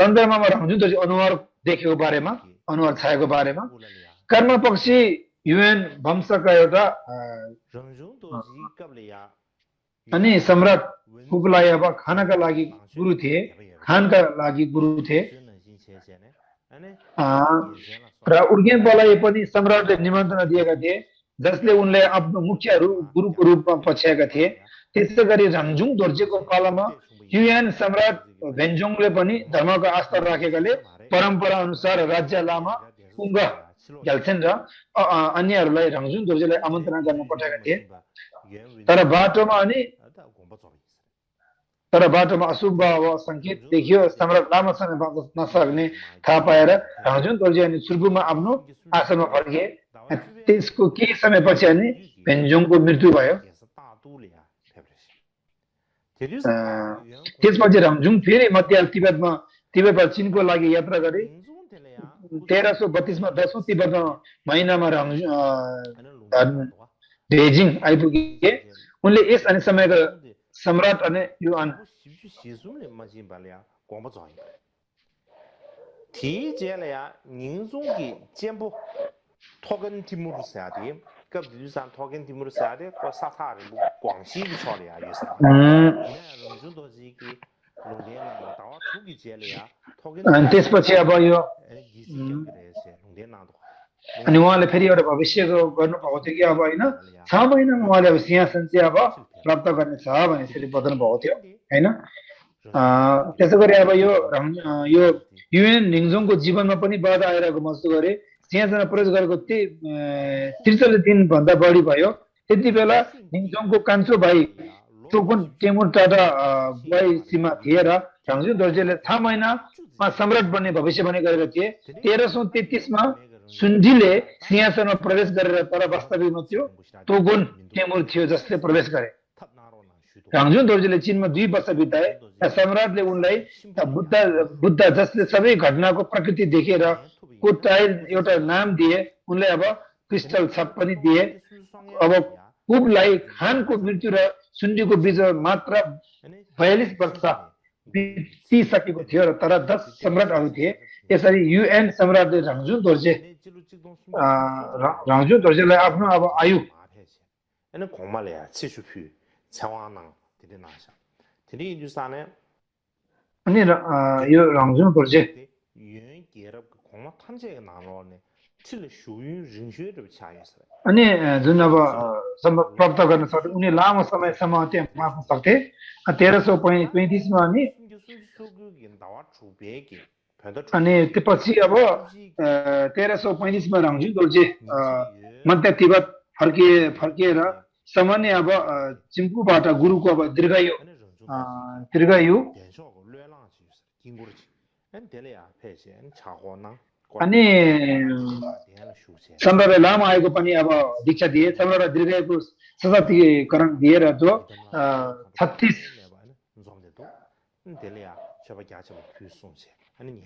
चन्द्रमामा जुन अनुहार देखेको बारेमा अनुहार छाएको बारेमा कर्म पक्षी युएन वंशका एउटा अनि सम्राट कुबलाई अब खानका लागि गुरु थिए, खानका लागि गुरु थिए। र उर्गेनपालाई पनि सम्राटले निमन्त्रणा दिएका थिए, जसले उनलाई आफ्नो मुख्य गुरुको रूपमा पछ्याएका थिए। त्यसै गरी राङजुङ दोर्जेको पालामा युएन सम्राट भेन्जोङले पनि धर्मको आस्था राखेकाले परम्परा अनुसार राज्य लामा कुङ्ग ग्याल्छेन र अन्यहरूलाई राङजुङ दोर्जेलाई आमन्त्रणा गर्न पठाएका थिए। तर बाटोमा अशुभ सङ्केत देखियो। सम्राट लामो समय बाँच्न नसक्ने थाहा पाएर राङजुङ दोर्जे अनि सुर्बुमा आफ्नो आश्रममा फर्किए। त्यसको केही समयपछि अनि भेन्जोङको मृत्यु भयो। त्यसपछि राङजुङ फेरि मध्य तिब्बतबाट चीनको लागि यात्रा गरे। 1332 मा 10औं तिब्बत महिनामा बेजिङ आइपुगे। उनले यस अनि समयको सम्राट अनि युआन अनि त्यसपछि अब यो अनि उहाँले फेरि एउटा भविष्य गर्नु भएको थियो कि अब होइन 6 महिनामा उहाँले अब सिंहासन चाहिँ अब प्राप्त गर्नेछ भने यसरी बताउनु भएको थियो होइन। त्यसै गरी अब यो युएन निङजोङको जीवनमा पनि बाधा आइरहेको महसुस गरे। सिंहासनमा प्रवेश गरेको 43 दिनभन्दा बढी भयो। त्यति बेला निङजोङको कान्छो भाइ चोकुन टेमुर टाटा सीमा थिए र राङजुङ दोर्जेले 6 महिनामा सम्राट बन्ने भविष्यवाणी गरेका थिए। 1333 मा सुन्जीले सिंहासनमा प्रवेश गरेर, तर वास्तविकमा त्यो तोगुन टेमुर थियो जसले प्रवेश गरे। राङजुङ दोर्जेले चीनमा 2 वर्ष बिताए र सम्राटले उनलाई बुद्ध जसले सबै घटनाको प्रकृति देखेर को टाइल एउटा नाम दिए। उनलाई अब क्रिस्टल छाप पनि दिए। अब कुबलाई खानको मृत्यु र सुन्डीको बीच मात्र 42 वर्ष बितिसकेको थियो र तर 10 सम्राटहरू थिए। यसरी युएन सम्राटले राङजुङ दोर्जेलाई आफ्नो अब आयु अनि यो राङजुङ दोर्जे अनि जुन अब प्राप्त गर्न सक्थे, उनी लामो समयसम्म त्यहाँ बाँच्न सक्थे। 1335 मा अनि त्यसपछि अब 1335 मा राङजुङ दोर्जे मध्य तिब्बत फर्किएर सामान्य अब चिम्पुबाट गुरुको अब दीर्घायु अनि सम्राटलाई लामो आएको पनि अब दीक्षा दिए। सम्राटलाई दीर्घायुको सशक्तिकरण दिएर जो 36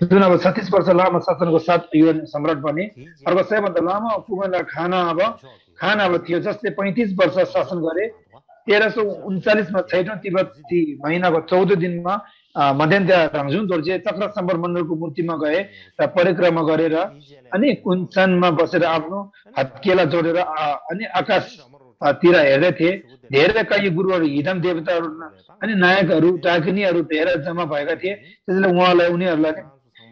जुन अब 36 वर्ष लामो शासनको साथ युएन सम्राट बने। अर्को सबैभन्दा लामो कुबेला खान अब थियो, जसले 35 वर्ष शासन गरे। 1339 मा 6औं तिब्बती महिनाको 14 दिनमा मध्यान्ह राङजुङ दोर्जे चक्र सम्बर मण्डलको मूर्तिमा गए र परिक्रमा गरेर अनि कुञ्चनमा बसेर आफ्नो हत्केला जोडेर अनि आकाशतिर हेर्दै थिए। धेरै कयौं गुरुहरू, हिदम देवताहरू अनि नायकहरू, डाकिनीहरू धेरै जम्मा भएका थिए। त्यसैले उनीहरूलाई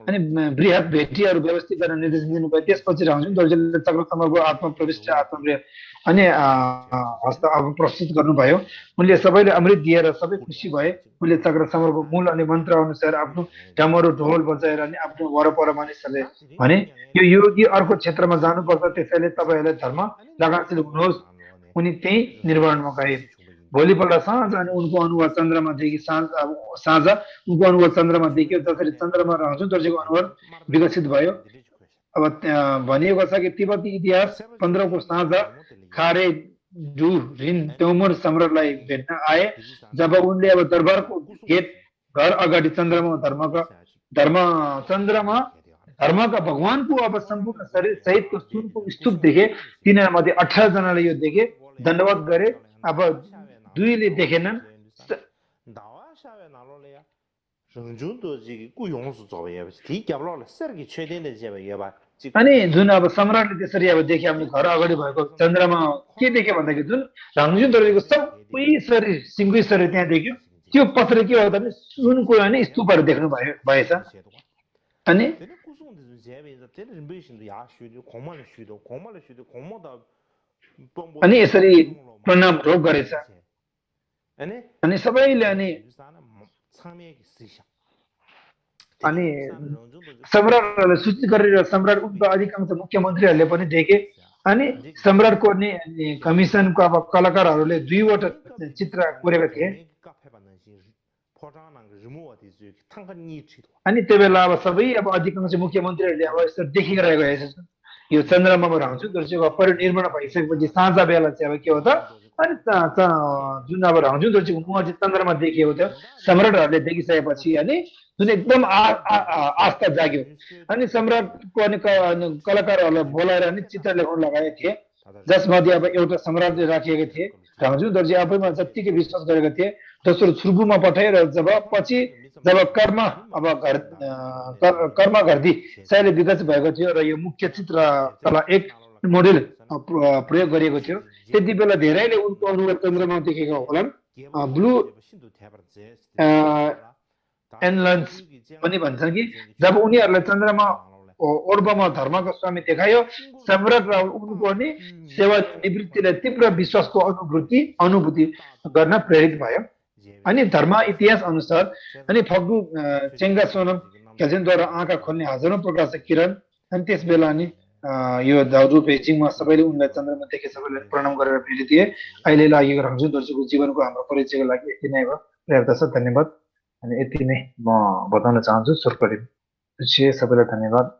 अनि बृहत भेटीहरू व्यवस्थित गर्न निर्देश दिनुभयो। त्यसपछि राङजुङ दोर्जेले चक्र सम्बरको आत्मप्रविष्ट अनि हस्त प्रस्तुत गर्नुभयो। उनले सबैले अमृत दिएर सबै खुसी भए। उनले चक्र सम्बरको मूल अनि मन्त्र अनुसार आफ्नो डमरू ढोल बजाएर अनि आफ्नो वरपर मानिसहरूले भने, यो योगी अर्को क्षेत्रमा जानुपर्छ, त्यसैले तपाईँहरूले धर्म लगानशील हुनुहोस्। उनी त्यही निर्माणमा गए। भोलिपल्ट साँझ अनि उनको अनुहार चन्द्रमा उनको अनुहार चन्द्रमा देखियो। जसरी चन्द्रमा राङजुङ दोर्जेको अनुहार विकसित भयो। अब भनिएको छ कि तिब्बती इतिहास 15 को साँझ खारे डु रिन तोमर सम्राटलाई भेट्न आए। जब उनले अब दरबारको गेट घर अगाडि धर्मका भगवानको अब सम्पूर्ण शरीर सहितको सुनको स्तूप देखे। तिनीहरूमध्ये 18 जनाले यो देखे, दण्डवत गरे। अब 2ले देखेनन्। अनि जुन अब सम्राटले त्यसरी अब देखे आफ्नो घर अगाडि भएको चन्द्रमा के देख्यो भन्दाखेरि जुन रङजुन दर्जीको सबै शरीर सिङ्गै शरीर त्यहाँ देख्यो त्यो पछाडि के हो भने सुनको अनि स्तूपहरू देख्नु भएछ अनि अनि यसरी प्रणाम रोग गरेछ अनि सबैले अनि सम्राटहरूलाई सूचित गरेर सम्राट उनको अधिकांश मुख्यमन्त्रीहरूले पनि देखे अनि सम्राटको कमिसनको अब कलाकारहरूले 2 वटा चित्र कोरेका थिए अनि त्यो बेला अब सबै अब अधिकांश मुख्यमन्त्रीहरूले अब यसरी देखिरहेको रहेछ यो चन्द्रमामा रहन्छु दर्शक परिनिर्माण भइसकेपछि साँझ बेला चाहिँ अब के हो त अनि जुन अब रहन्छु दर्शक मुख चाहिँ चन्द्रमा देखिएको थियो सम्राटहरूले देखिसकेपछि अनि जुन एकदम आस्था जाग्यो अनि सम्राटको अनि कलाकारहरूलाई बोलाएर अनि चित्र लेखाउन लगाएका थिए जसमध्ये अब एउटा सम्राटले राखिएका थिए रहन्छु दर्जी आफैमा जत्तिकै विश्वास गरेका थिए दोस्रो छुर्बुमा पठाएर जब कर्म घरदी शैली विकसित भएको थियो र यो मुख्य चित्रकला एक मोडेल प्रयोग गरिएको थियो त्यति बेला धेरैले उनको अनुहार चन्द्रमा देखेका होलान् ब्लू एनलन्स पनि भन्छन् कि जब उनीहरूलाई चन्द्रमा ओर्बमा धर्मको स्वामी देखायो सम्राट र उनको अनि सेवा निवृत्तिलाई तीव्र विश्वासको अनुभूति गर्न प्रेरित भयो अनि धर्म इतिहास अनुसार अनि फग्गु चेङ्गा सोनम खेल्जेनद्वारा आँखा खोल्ने हजारौं प्रकाशक किरण अनि त्यस बेला अनि यो दाउदु पेजिङमा सबैले उनलाई चन्द्रमा देखे सबैले प्रणाम गरेर भेटी दिए अहिले लागेको रङजुन दर्जीको जीवनको हाम्रो परिचयको लागि यति नै हो पर्याप्त छ धन्यवाद अनि यति नै म बताउन चाहन्छु सर्टकट सबैलाई धन्यवाद